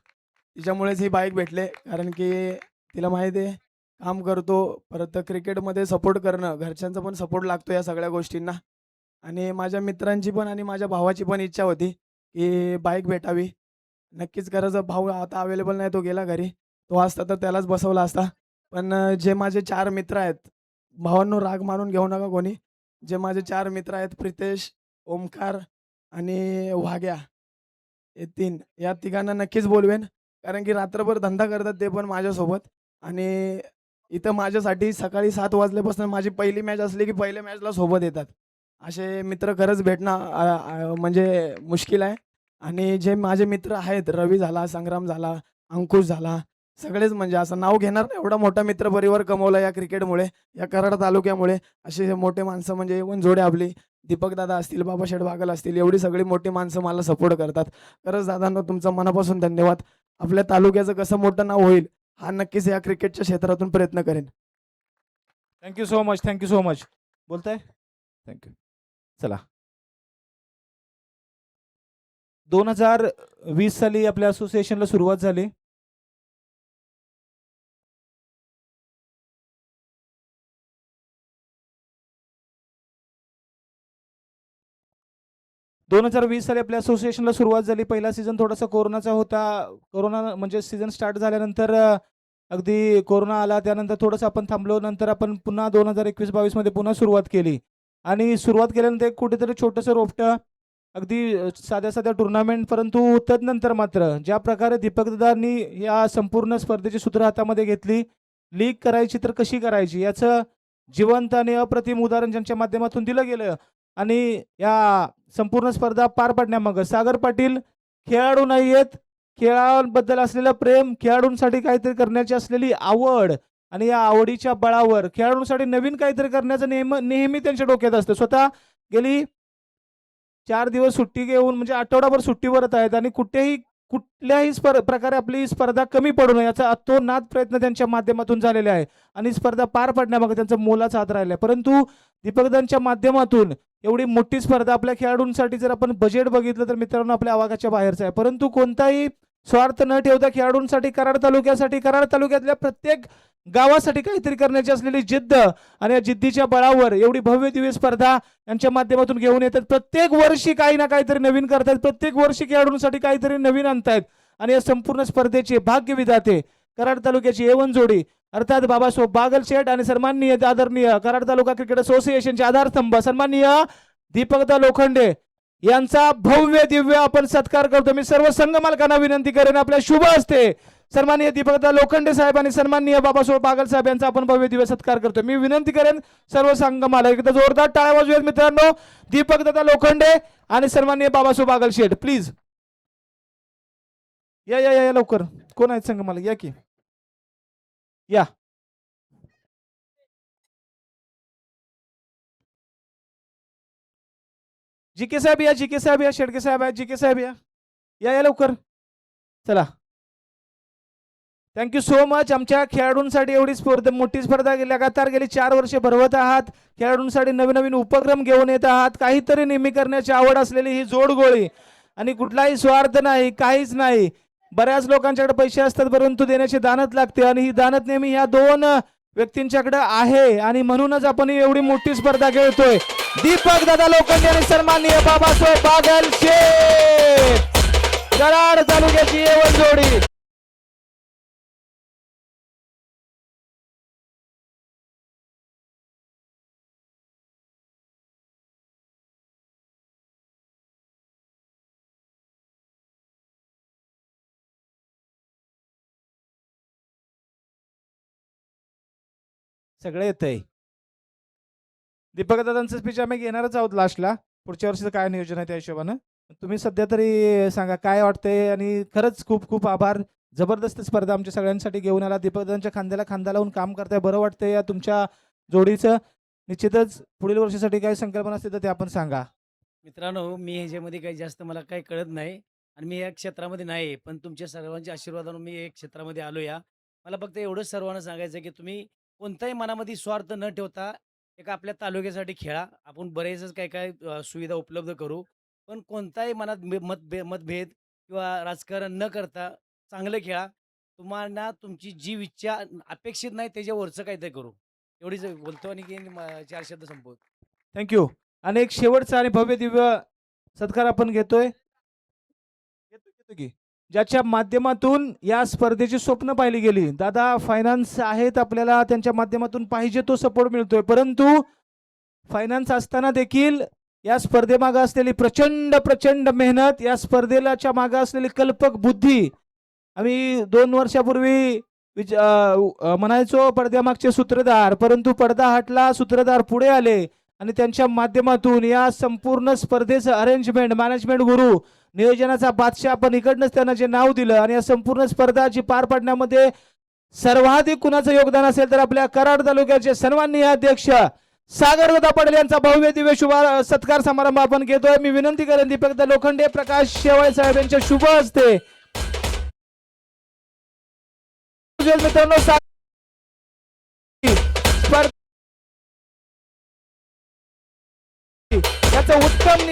तिच्यामुळेच ही बाईक भेटले. कारण की तिला माहिती आहे काम करतो, परत क्रिकेटमध्ये सपोर्ट करणं, घरच्यांचा पण सपोर्ट लागतो या सगळ्या गोष्टींना. आणि माझ्या मित्रांची पण आणि माझ्या भावाची पण इच्छा होती की बाईक भेटावी. नक्कीच करायचं. भाऊ आता अवेलेबल नाही, तो गेला घरी. तो असता तर त्यालाच बसवला असता. पण जे माझे 4 मित्र आहेत, भावांनो राग मानून घेऊ नका कोणी. जे माझे 4 मित्र आहेत, प्रितेश, ओमकार आणि वाघ्या, हे 3, या तिघांना नक्कीच बोलवेन. कारण की रात्रभर धंदा करतात ते पण माझ्यासोबत आणि इथं माझ्यासाठी सकाळी 7 वाजल्यापासून माझी पहिली मॅच असली की पहिल्या मॅचला सोबत येतात. असे मित्र खरंच भेटणं म्हणजे मुश्किल आहे. आणि जे माझे मित्र आहेत, रवी झाला, संग्राम झाला, अंकुश झाला, सगळेच म्हणजे असं नाव घेणार नाही, एवढा मोठा मित्रपरिवार कमवला या क्रिकेटमुळे, या कराड तालुक्यामुळे. असे मोठे माणसं म्हणजे येऊन जोडे आपली दीपक दादा असतील, बाबाशेठ बागल असतील, एवढी सगळी मोठी माणसं मला सपोर्ट करतात. खरंच दादांनो तुमचा मनापासून धन्यवाद. आपल्या तालुक्याचं कसं मोठं नाव होईल हा नक्कीच या क्रिकेटच्या क्षेत्रातून प्रयत्न करेन. Thank you so much, thank you so much. बोलताय? थँक्यू. चला, 2020 साली आपल्या असोसिएशनला सुरुवात झाली. साली आपल्या असोसिएशनला सुरुवात झाली. पहिला सीझन थोडासा कोरोनाचा होता. कोरोना म्हणजे सीझन स्टार्ट झाल्यानंतर अगदी कोरोना आला, त्यानंतर थोडंसं आपण थांबलो. नंतर आपण पुन्हा 2021-22 मध्ये पुन्हा सुरुवात केली आणि सुरुवात केल्यानंतर एक कुठेतरी छोटंसं रोपटं, अगदी साध्या टुर्नामेंट, परंतु तदनंतर मात्र ज्या प्रकारे दीपकदादांनी या संपूर्ण स्पर्धेची सूत्र हातामध्ये घेतली, लीग करायची तर कशी करायची याचं जिवंत आणि अप्रतिम उदाहरण ज्यांच्या माध्यमातून दिलं गेलं. आणि या संपूर्ण स्पर्धा पार पाडण्यामागं सागर पाटील खेळाडू नाही आहेत, खेळाबद्दल असलेलं प्रेम, खेळाडूंसाठी काहीतरी करण्याची असलेली आवड आणि या आवडीच्या बळावर खेळाडूंसाठी नवीन काहीतरी करण्याचं नेहमी त्यांच्या डोक्यात असतं. स्वतः गेली 4 दिवस सुट्टी घेऊन म्हणजे आठवडाभर सुट्टीवरच आहेत आणि कुठल्याही प्रकारे आपली स्पर्धा कमी पडू नये याचा अतोनात प्रयत्न त्यांच्या माध्यमातून झालेले आहे आणि स्पर्धा पार पाडण्यामागे त्यांचा मोलाचा हात राहिला आहे. परंतु दीपकदांच्या माध्यमातून एवढी मोठी स्पर्धा आपल्या खेळाडूंसाठी जर आपण बजेट बघितलं तर मित्रांनो आपल्या आवाकाच्या बाहेरचं आहे. परंतु कोणताही स्वार्थ न ठेवता खेळाडूंसाठी कराड तालुक्यातल्या प्रत्येक गावासाठी काहीतरी करण्याची असलेली जिद्द आणि या जिद्दीच्या बळावर एवढी भव्य दिव्य स्पर्धा यांच्या माध्यमातून घेऊन येतात. प्रत्येक वर्षी काही ना काहीतरी नवीन करतायत, प्रत्येक वर्षी खेळाडूंसाठी काहीतरी नवीन आणतायत आणि या संपूर्ण स्पर्धेचे भाग्य विधाते कराड तालुक्याची एवन जोडी अर्थात बाबासाहेब बागलशेठ आणि सन्माननीय आदरणीय कराड तालुका क्रिकेट असोसिएशनचे आधारस्तंभ सन्माननीय दीपकदा लोखंडे यांचा भव्य दिव्य आपण सत्कार करतो. मी सर्व संघ मालकांना विनंती करेन आपल्या शुभ हस्ते सन्माननीय दीपकदा लोखंडे साहेब आणि सन्माननीय बाबासाहेब बागल साहेब यांचा आपण भव्य दिव्य सत्कार करतो. मी विनंती करेन सर्व संघ मालक एकदा जोरदार टाळ्या वाजवूयात मित्रांनो. दीपकदा लोखंडे आणि सन्माननीय बाबासाहेब बागल शेठ प्लीज या या या लवकर. कोण आहेत संघ मालक? या की या. जीके साहेब या, जीके साहेब या, शेडके साहेब आहेत, जीके साहेब या या लवकर. चला थँक्यू सो मच. आमच्या खेळाडूंसाठी एवढी मोठी स्पर्धा लगातार गेली 4 वर्षे भरवत आहात. खेळाडूंसाठी नवीन नवीन उपक्रम घेऊन येत आहात. काहीतरी नेहमी करण्याची आवड असलेली ही जोडगोळी आणि कुठलाही स्वार्थ नाही, काहीच नाही. बऱ्याच लोकांच्याकडे पैसे असतात परंतु देण्याची दानत लागते आणि ही दानत नेहमी ह्या 2 व्यक्तींच्याकडे आहे आणि म्हणूनच आपण ही एवढी मोठी स्पर्धा खेळतोय. दीपक दादा लोखंडे आणि सन्माननीय बाबासाहेब बागल शेठ कराड तालुक्याची एवन जोडी. सगळे येत आहे. दीपक दादांचं स्पीच आम्ही घेणारच आहोत लास्टला. पुढच्या वर्षीचं काय नियोजन आहे त्या हिशोबानं तुम्ही सध्या तरी सांगा काय वाटतंय. आणि खरंच खूप खूप आभार. जबरदस्त स्पर्धा आमच्या सगळ्यांसाठी घेऊन आला. दीपक दादांच्या खांद्याला खांदा लावून काम करताय. बरं वाटतंय या तुमच्या जोडीचं. निश्चितच पुढील वर्षासाठी काही संकल्पना असतील तर ते आपण सांगा. मित्रांनो, मी ह्याच्यामध्ये काही जास्त मला काही कळत नाही आणि मी या क्षेत्रामध्ये नाही, पण तुमच्या सर्वांच्या आशीर्वादाने मी एक क्षेत्रामध्ये आलो या. मला फक्त एवढंच सर्वांना सांगायचं की तुम्ही कोणताही मनामध्ये स्वार्थ न ठेवता एक आपल्या तालुक्यासाठी खेळा. आपण बरेचच काय काय सुविधा उपलब्ध करू, पण कोणताही मनात मतभेद किंवा राजकारण न करता चांगलं खेळा. तुम्हाला तुमची जी इच्छा अपेक्षित नाही त्याच्यावरचं काहीतरी करू. एवढीच बोलतो आणि की 4 शब्द संपवतो. थँक्यू. आणि एक शेवटचा आणि भव्य दिव्य सत्कार आपण घेतोय की ज्याच्या माध्यमातून या स्पर्धेची स्वप्न पाहिली गेली. दादा फायनान्स आहेत आपल्याला, त्यांच्या माध्यमातून पाहिजे तो सपोर्ट मिळतोय, परंतु फायनान्स असताना देखील या स्पर्धेमागे असलेली प्रचंड प्रचंड मेहनत, या स्पर्धेच्या मागे असलेली कल्पक बुद्धी. आम्ही 2 वर्षापूर्वी म्हणायचो पडद्यामागचे सूत्रधार, परंतु पडदा हटला, सूत्रधार पुढे आले आणि त्यांच्या माध्यमातून या संपूर्ण स्पर्धेचं अरेंजमेंट, मॅनेजमेंट गुरु, नियोजनाचा बादशाह आपण इकडनंच त्यांना जे नाव दिलं आणि या संपूर्ण स्पर्धा जी पार पाडण्यामध्ये सर्वाधिक कुणाचं योगदान असेल तर आपल्या कराड तालुक्याचे सन्माननीय अध्यक्ष सागरदादा पटेल यांचा भव्य दिव्य शुभ सत्कार समारंभ आपण घेतोय. मी विनंती करेन दीपकदा लोखंडे, प्रकाश शेवाळे साहेब यांच्या शुभ हस्ते मित्रांनो याचं उत्तम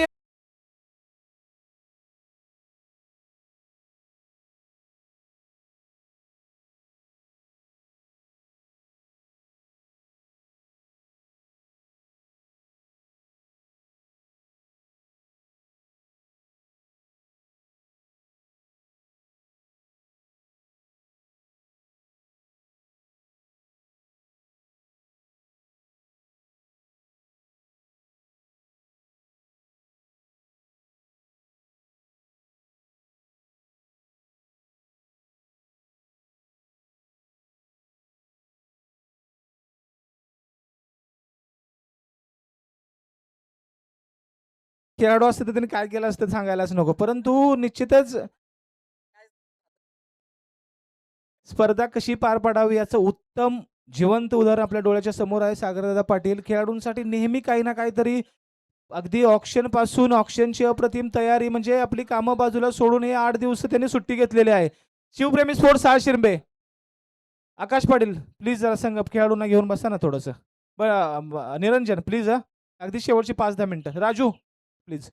खेळाडू असते तर त्यांनी काय केलं असतं सांगायलाच नको, परंतु निश्चितच स्पर्धा कशी पार पाडावी याचं उत्तम जिवंत उदाहरण आपल्या डोळ्याच्या समोर आहे. सागरदादा पाटील खेळाडूंसाठी नेहमी काही ना काहीतरी अगदी ऑक्शन पासून ऑक्शनची अप्रतिम तयारी, म्हणजे आपली कामं बाजूला सोडून हे 8 दिवस त्यांनी सुट्टी घेतलेली आहे. शिवप्रेमी स्पोर्ट्स सहा शिरंबे. आकाश पाटील प्लीज जरा संघ खेळाडूंना घेऊन बसा ना थोडंसं. निरंजन प्लीज अगदी शेवटची 5-10 मिनिटं. राजू प्लीज.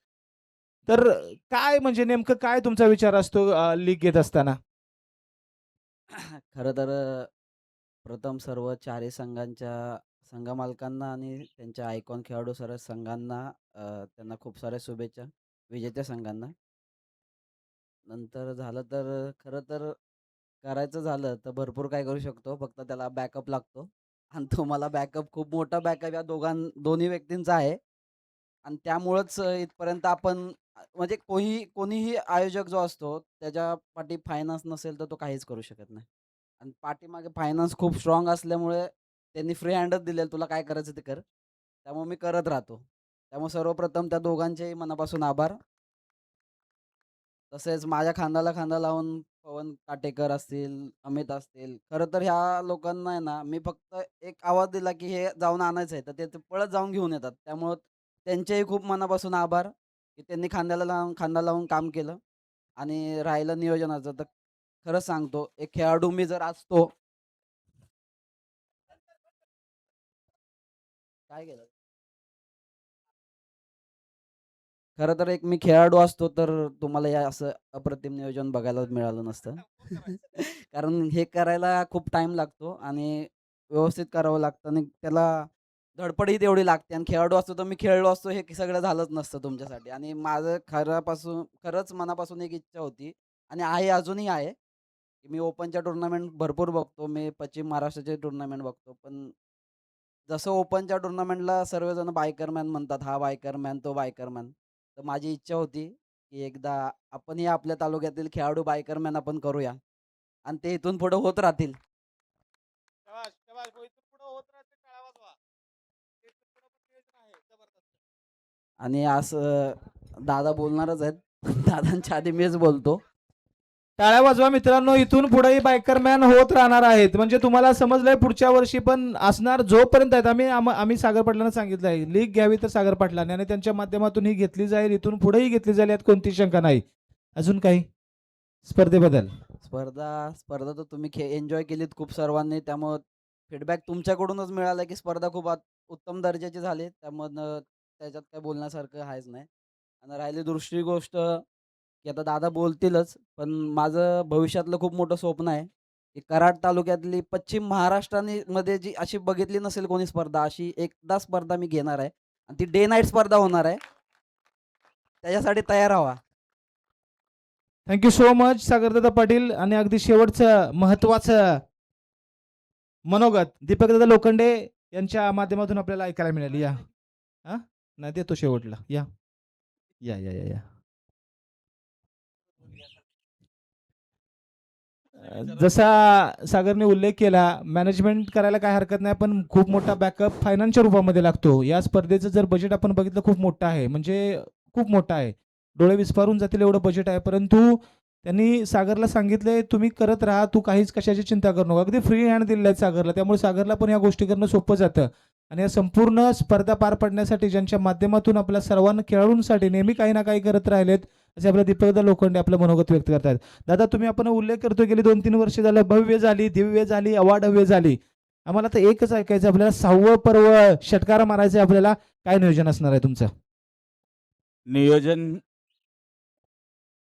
तर काय म्हणजे नेमकं काय तुमचा विचार असतो लीग घेत असताना? खरं तर प्रथम सर्व चारही संघ मालकांना आणि त्यांच्या आयकॉन खेळाडू सर्व संघांना त्यांना खूप साऱ्या शुभेच्छा विजेत्या संघांना. नंतर झालं तर खरं तर करायचं झालं तर भरपूर काय करू शकतो, फक्त त्याला बॅकअप लागतो आणि तो मला बॅकअप खूप मोठा बॅकअप या दोन्ही व्यक्तींचा आहे आणि त्यामुळंच इथपर्यंत आपण म्हणजे कोणीही आयोजक जो असतो त्याच्या पाठी फायनान्स नसेल तर तो काहीच करू शकत नाही आणि पाठीमागे फायनान्स खूप स्ट्रॉंग असल्यामुळे त्यांनी फ्री हँडच दिलेलं, तुला काय करायचं ते कर, त्यामुळे मी करत राहतो. त्यामुळे सर्वप्रथम त्या दोघांचेही मनापासून आभार. तसेच माझ्या खांद्याला खांदा लावून पवन काटेकर असतील, अमित असतील, खरं तर ह्या लोकांना आहे ना मी फक्त एक आवाज दिला की हे जाऊन आणायचं आहे तर ते पळत जाऊन घेऊन येतात. त्यामुळं त्यांचेही खूप मनापासून आभार की त्यांनी खांदा लावून काम केलं. आणि राहिलं नियोजनाचं तर खरंच सांगतो, एक खेळाडू मी जर असतो काय केलं खरं तर एक मी खेळाडू असतो तर तुम्हाला या असं अप्रतिम नियोजन बघायला मिळालं नसतं. कारण हे करायला खूप टाइम लागतो आणि व्यवस्थित करावं लागतं आणि त्याला धडपडही तेवढी लागते आणि खेळाडू असतो तर मी खेळलो असतो हे सगळं झालंच नसतं तुमच्यासाठी. आणि माझं खरंच मनापासून एक इच्छा होती आणि आहे, अजूनही आहे की मी ओपनच्या टुर्नामेंट भरपूर बघतो, मी पश्चिम महाराष्ट्राचे टुर्नामेंट बघतो, पण जसं ओपनच्या टुर्नामेंटला सर्वजण बायकरमॅन म्हणतात, हा बायकरमॅन तो बायकरमॅन, तर माझी इच्छा होती की एकदा आपणही आपल्या तालुक्यातील खेळाडू बायकरमॅन आपण करूया आणि ते इथून पुढे होत राहतील. आणि असं दादा बोलणारच आहेत, दादांच्या आधी मीच बोलतो. टाळ्या वाजवा मित्रांनो, इथून पुढेही बायकरमॅन होत राहणार आहेत. म्हणजे तुम्हाला समजलंय, पुढच्या वर्षी पण असणार जोपर्यंत आहेत. आम्ही सागर पाटलांना सांगितलं आहे लीग घ्यावी तर सागर पाटलांनी, आणि त्यांच्या माध्यमातून ही घेतली जाईल, इथून पुढेही घेतली जाईल, यात कोणती शंका नाही. अजून काही स्पर्धेबद्दल? स्पर्धा तर तुम्ही एन्जॉय केलीत खूप सर्वांनी, त्यामुळं फीडबॅक तुमच्याकडूनच मिळाला की स्पर्धा खूप उत्तम दर्जाची झाली, त्यामुळं त्याच्यात काय बोलण्यासारखं आहेच नाही. आणि राहिली दुसरी गोष्ट की आता दादा बोलतीलच, पण माझं भविष्यातलं खूप मोठं स्वप्न आहे की कराड तालुक्यातली पश्चिम महाराष्ट्रामध्ये जी अशी बघितली नसेल कोणी स्पर्धा, अशी एकदा स्पर्धा मी घेणार आहे आणि ती डे नाईट स्पर्धा होणार आहे. त्याच्यासाठी तयार व्हा. Thank you so much Sagardada Patil. आणि अगदी शेवटचं महत्वाचं मनोगत दीपकदादा लोखंडे यांच्या माध्यमातून आपल्याला ऐकायला मिळालं. या नाही देतो शेवटला. या या या या या जसा सागरने उल्लेख केला, मॅनेजमेंट करायला काय हरकत नाही, पण खूप मोठा बॅकअप फायनान्सच्या रूपामध्ये लागतो. या स्पर्धेचं जर बजेट आपण बघितलं खूप मोठं आहे, म्हणजे खूप मोठं आहे, डोळे विस्फारून जातील एवढं बजेट आहे. परंतु त्यांनी सागरला सांगितलंय तुम्ही करत राहा, तू काहीच कशाची चिंता करू नको. अगदी फ्री हँड दिलेला आहे सागरला, त्यामुळे सागरला पण या गोष्टी करणं सोपं जातं. आणि या संपूर्ण स्पर्धा पार पडण्यासाठी ज्यांच्या माध्यमातून आपल्या सर्वांना खेळाडूंसाठी नेहमी काही ना काही करत राहिलेत, असे आपल्या दीपकदा लोखंडे आपलं मनोगत व्यक्त करतात. दादा, तुम्ही आपण उल्लेख करतो गेली 2-3 वर्ष झालं भव्य झाली, दिव्य झाली, अवाढव्य झाली. आम्हाला तर एकच ऐकायचं, आपल्याला 6वं पर्व षटकार मारायचं, आपल्याला काय नियोजन असणार आहे तुमचं? नियोजन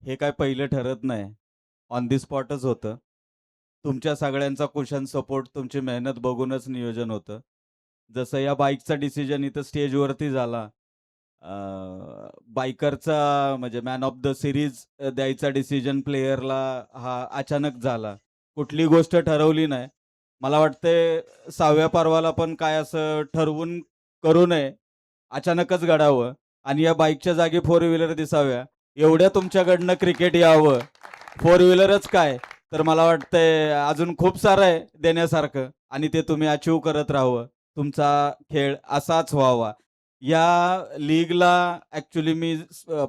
हे काय पहिलं ठरत नाही, ऑन दी स्पॉटच होतं. तुमच्या सगळ्यांचा कुशन सपोर्ट, तुमची मेहनत बघूनच नियोजन होतं. जसं या बाईकचा डिसिजन इथं स्टेजवरती झाला, बायकरचा म्हणजे मॅन ऑफ द सिरीज द्यायचा डिसिजन प्लेयरला हा अचानक झाला, कुठली गोष्ट ठरवली नाही. मला वाटते 6व्या पर्वाला पण काय असं ठरवून करू नये, अचानकच घडावं आणि या बाईकच्या जागी 4 व्हीलर दिसाव्या, एवढ्या तुमच्याकडनं क्रिकेट यावं. 4 व्हीलरच काय तर मला वाटतंय अजून खूप सारं आहे देण्यासारखं आणि ते तुम्ही अचीव करत राहावं. तुमचा खेळ असाच व्हावा. या लीगला ॲक्च्युली मी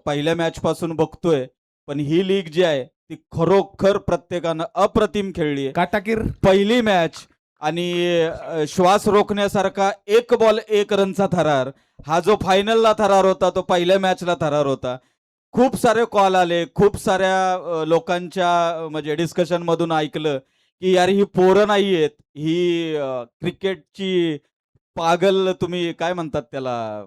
पहिल्या मॅचपासून बघतोय, पण ही लीग जी आहे ती खरोखर प्रत्येकानं अप्रतिम खेळली आहे. काटाकीर पहिली मॅच आणि श्वास रोखण्यासारखा एक बॉल एक रनचा थरार, हा जो फायनलला थरार होता तो पहिल्या मॅचला थरार होता. खूप सारे कॉल आले, खूप साऱ्या लोकांच्या म्हणजे डिस्कशन मधून ऐकलं की यार ही पोरं नाही आहेत, ही क्रिकेटची पागल, तुम्ही काय म्हणतात त्याला,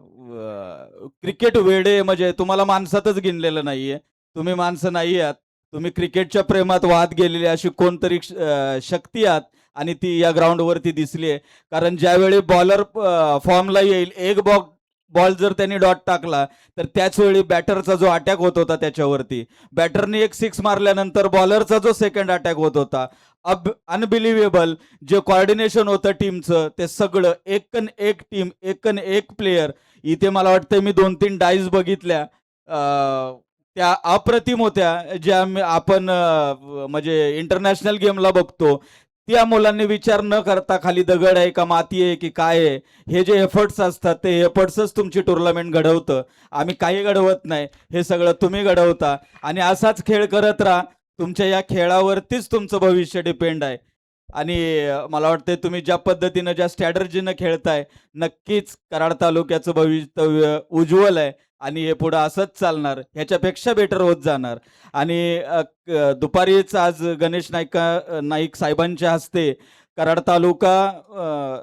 क्रिकेट वेडे, म्हणजे तुम्हाला माणसातच गिनलेलं नाहीये, तुम्ही माणसं नाही आहात, तुम्ही क्रिकेटच्या प्रेमात वाहत गेलेली अशी कोणतरी शक्ती आहात आणि ती या ग्राउंडवरती दिसली आहे. कारण ज्यावेळी बॉलर फॉर्मला येईल, एक बॉल जर त्यांनी डॉट टाकला तर त्याच वेळी बॅटरचा जो अटॅक होत होता त्याच्यावरती, बॅटरने एक 6 मारल्यानंतर बॉलरचा जो सेकंड अटॅक होत होता, अनबिलिव्हेबल जे कॉर्डिनेशन होतं टीमचं, ते सगळं एकन एक टीम, एकन एक प्लेयर. इथे मला वाटतं मी 2-3 डाईज बघितल्या, त्या अप्रतिम होत्या, ज्या आपण म्हणजे इंटरनॅशनल गेमला बघतो. त्या मुलांनी विचार न करता खाली दगड आहे का माती आहे की काय आहे, हे जे एफर्ट्स असतात ते एफर्ट्सच तुमची टुर्नामेंट घडवतं. आम्ही काही घडवत नाही, हे सगळं तुम्ही घडवता. आणि असाच खेळ करत राहा, तुमच्या या खेळावरतीच तुमचं भविष्य डिपेंड आहे. आणि मला वाटतं तुम्ही ज्या पद्धतीनं, ज्या स्ट्रॅटर्जीनं खेळताय, नक्कीच कराड तालुक्याचं भवितव्य उज्ज्वल आहे आणि हे पुढं असंच चालणार, ह्याच्यापेक्षा बेटर होत जाणार. आणि दुपारीच आज गणेश नाईक साहेबांच्या हस्ते कराड तालुका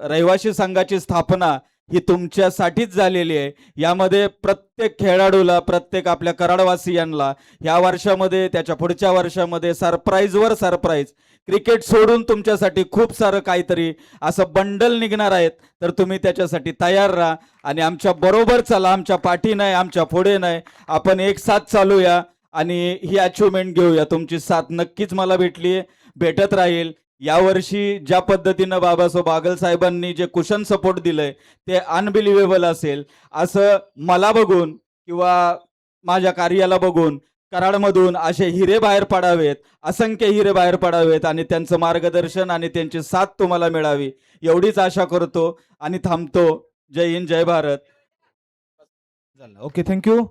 रहिवासी संघाची स्थापना ही तुमच्यासाठीच झालेली आहे. यामध्ये प्रत्येक खेळाडूला, प्रत्येक आपल्या कराडवासियांना ह्या वर्षामध्ये, त्याच्या पुढच्या वर्षामध्ये सरप्राईजवर सरप्राईज, क्रिकेट सोडून तुमच्यासाठी खूप सारं काहीतरी असं बंडल निघणार आहेत. तर तुम्ही त्याच्यासाठी तयार राहा आणि आमच्या बरोबर चला, आमच्या पाठी नाही, आमच्या पुढे नाही, आपण एक साथ चालूया आणि ही अचिव्हमेंट घेऊया. तुमची साथ नक्कीच मला भेटली, भेटत राहील. यावर्षी ज्या पद्धतीनं बाबासाहेब बागल साहेबांनी जे कुशन सपोर्ट दिलंय ते अनबिलिव्हेबल असेल, असं मला बघून किंवा माझ्या कार्याला बघून कराडमधून असे हिरे बाहेर पडावेत, असंख्य हिरे बाहेर पडावेत आणि त्यांचं मार्गदर्शन आणि त्यांची साथ तुम्हाला मिळावी, एवढीच आशा करतो आणि थांबतो. जय हिंद, जय भारत. Okay, thank you.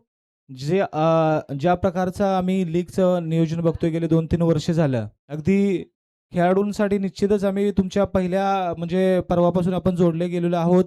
ज्या प्रकारचं आम्ही लीगचं नियोजन बघतोय गेले 2-3 वर्ष झालं, अगदी खेळाडूंसाठी निश्चितच आम्ही तुमच्या पहिल्या म्हणजे पर्वापासून आपण जोडले गेलेलो आहोत.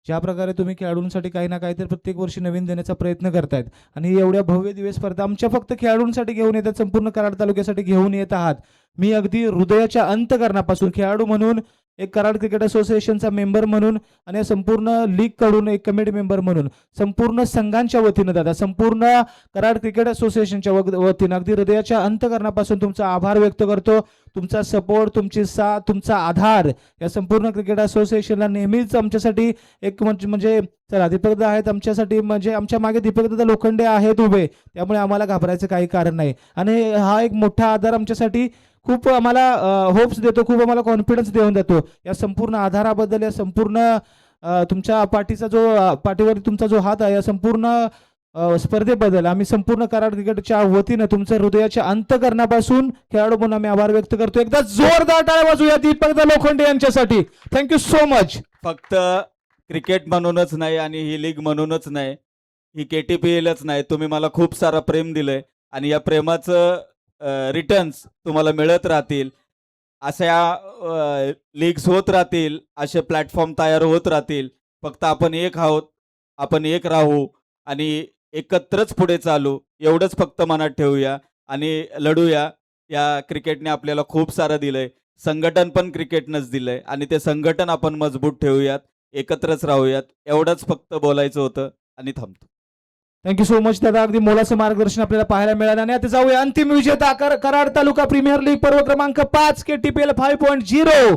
ज्या प्रकारे तुम्ही खेळाडूंसाठी काही ना काहीतरी प्रत्येक वर्षी नवीन देण्याचा प्रयत्न करतायत आणि एवढ्या भव्य दिवस स्पर्धा आमच्या फक्त खेळाडूंसाठी घेऊन येतात, संपूर्ण कराड तालुक्यासाठी घेऊन येत आहात. मी अगदी हृदयाच्या अंतकरणापासून खेळाडू म्हणून, एक कराड क्रिकेट असोसिएशनचा मेंबर म्हणून आणि या संपूर्ण लीग कडून एक कमिटी मेंबर म्हणून संपूर्ण संघांच्या वतीनं दादा, संपूर्ण कराड क्रिकेट असोसिएशनच्या वतीनं अगदी हृदयाच्या अंतकरणापासून तुमचा आभार व्यक्त करतो. तुमचा सपोर्ट, तुमची साथ, तुमचा आधार या संपूर्ण क्रिकेट असोसिएशनला नेहमीच आमच्यासाठी एक म्हणजे चला, दीपकदा आहेत आमच्यासाठी, म्हणजे आमच्या मागे दीपकदा लोखंडे आहेत उभे, त्यामुळे आम्हाला घाबरायचं काही कारण नाही. आणि हा एक मोठा आधार आमच्यासाठी खूप आम्हाला होप्स देतो, खूप आम्हाला कॉन्फिडन्स देऊन देतो. या संपूर्ण आधाराबद्दल, या संपूर्ण तुमच्या पाठीवर तुमचा जो हात आहे, या संपूर्ण स्पर्धेबद्दल आम्ही संपूर्ण कराड क्रिकेटच्या वतीनं तुमचं हृदयाच्या अंतकरणापासून खेळाडू म्हणून आम्ही आभार व्यक्त करतो. एकदा जोरदार टाळ्या वाजवूया दीपकदा लोखंडे यांच्यासाठी. Thank you so much. फक्त क्रिकेट म्हणूनच नाही आणि ही लीग म्हणूनच नाही, ही KTPLच नाही, तुम्ही मला खूप सारा प्रेम दिलंय आणि या प्रेमाचं रिटर्न्स तुम्हाला मिळत राहतील. अशा लीग्स होत राहतील, असे प्लॅटफॉर्म तयार होत राहतील. फक्त आपण एक आहोत, आपण एक राहू आणि एकत्रच पुढे चालू, एवढंच फक्त मनात ठेवूया आणि लढूया. या क्रिकेटने आपल्याला खूप सारं दिलंय, संघटन पण क्रिकेटनंच दिलंय आणि ते संघटन आपण मजबूत ठेवूयात, एकत्रच राहूयात, एवढंच फक्त बोलायचं होतं आणि थांबतो. थँक्यू सो मच दादा, अगदी मोलाचं मार्गदर्शन आपल्याला पाहायला मिळालं. आणि आता जाऊया अंतिम विजेता कराड तालुका प्रीमियर लीग पर्व क्रमांक 5 KTPL 5.0.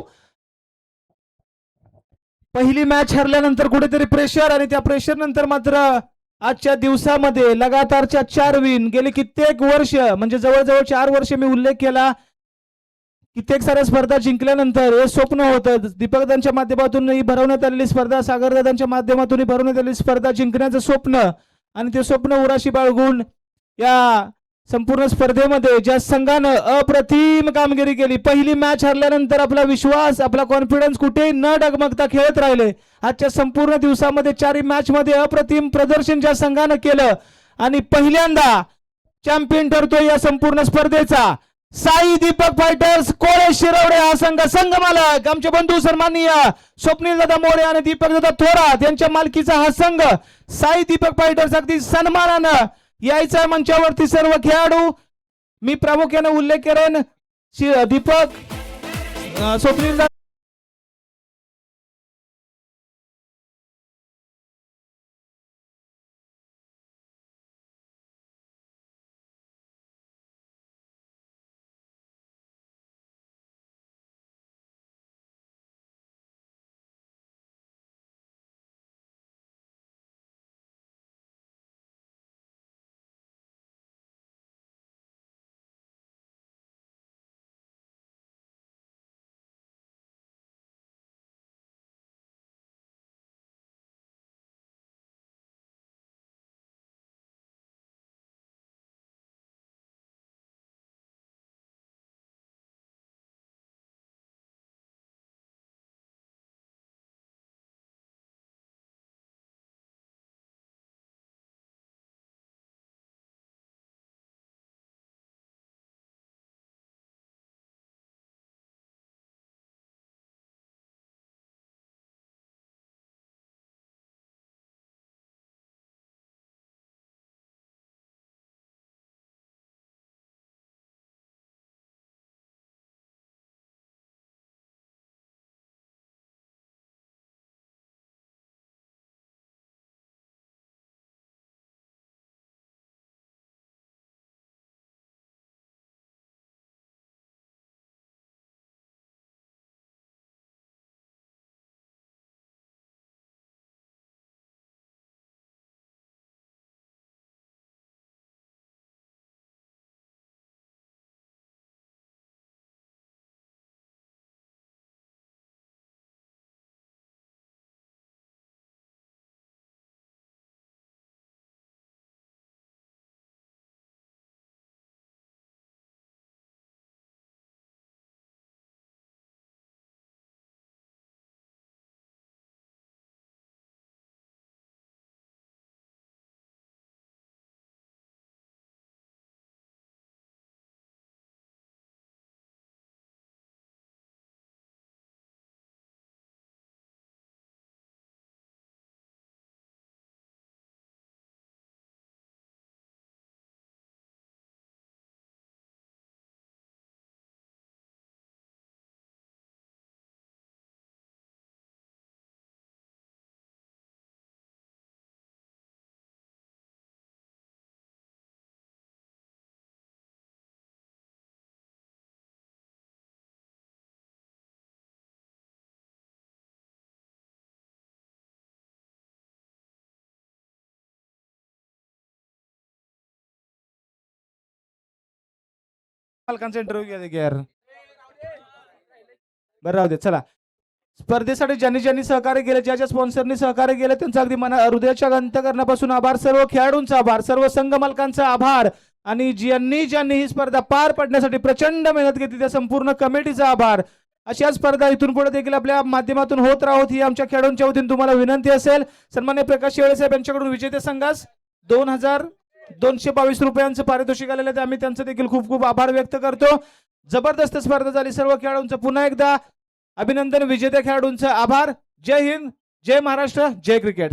पहिली मॅच हरल्यानंतर कुठेतरी प्रेशर आणि त्या प्रेशर नंतर मात्र आजच्या दिवसामध्ये लगातारच्या 4 विन, गेली कित्येक वर्ष म्हणजे जवळजवळ 4 वर्ष मी उल्लेख केला, कित्येक साऱ्या स्पर्धा जिंकल्यानंतर हे स्वप्न होतं दीपकदांच्या माध्यमातून भरवण्यात आलेली स्पर्धा, सागरदादांच्या माध्यमातून भरवण्यात आलेली स्पर्धा जिंकण्याचं स्वप्न, आणि ते स्वप्न उराशी बाळगून या संपूर्ण स्पर्धेमध्ये ज्या संघानं अप्रतिम कामगिरी केली, पहिली मॅच हरल्यानंतर आपला विश्वास, आपला कॉन्फिडन्स कुठेही न डगमगता खेळत राहिले. आजच्या संपूर्ण दिवसामध्ये 4 मॅच मध्ये अप्रतिम प्रदर्शन ज्या संघानं केलं आणि पहिल्यांदा चॅम्पियन ठरतोय या संपूर्ण स्पर्धेचा, साई दीपक फायटर्स कोळे शिरवडे हा संघ मालक आमचे बंधू सन्माननीय स्वप्नील दादा मोरे आणि दीपक दादा थोरात यांच्या मालकीचा हा संघ साई दीपक फायटर्स अगदी सन्मानानं यायचा मंचावरती सर्व खेळाडू. मी प्रामुख्याने उल्लेख करेन दीपक स्वप्नील मालकांचा इंटरव्ह्यू घ्या यार. बरं राहू दे चला. स्पर्धेसाठी ज्यांनी ज्यांनी सहकार्य केले ज्या ज्या स्पॉन्सरनी सहकार्य केले त्यांचा अगदी हृदयाच्या अंतकरणापासून आभार. सर्व खेळाडूंचा आभार, सर्व संघ मालकांचा आभार आणि ज्यांनी ही स्पर्धा पार पडण्यासाठी प्रचंड मेहनत घेतली त्या संपूर्ण कमिटीचा आभार. अशा स्पर्धा इथून पुढे देखील आपल्या माध्यमातून होत राहोत ही आमच्या खेळाडूंच्या वतीने तुम्हाला विनंती असेल. सन्मान्य प्रकाश शेळे साहेब यांच्याकडून विजेते संघास 2,222 रुपयांचं पारितोषिक आलेलं आहे. आम्ही त्यांचं देखील खूप खूप आभार व्यक्त करतो. जबरदस्त स्पर्धा झाली. सर्व खेळाडूंचं पुन्हा एकदा अभिनंदन. विजेत्या खेळाडूंचं आभार. जय हिंद, जय महाराष्ट्र, जय क्रिकेट.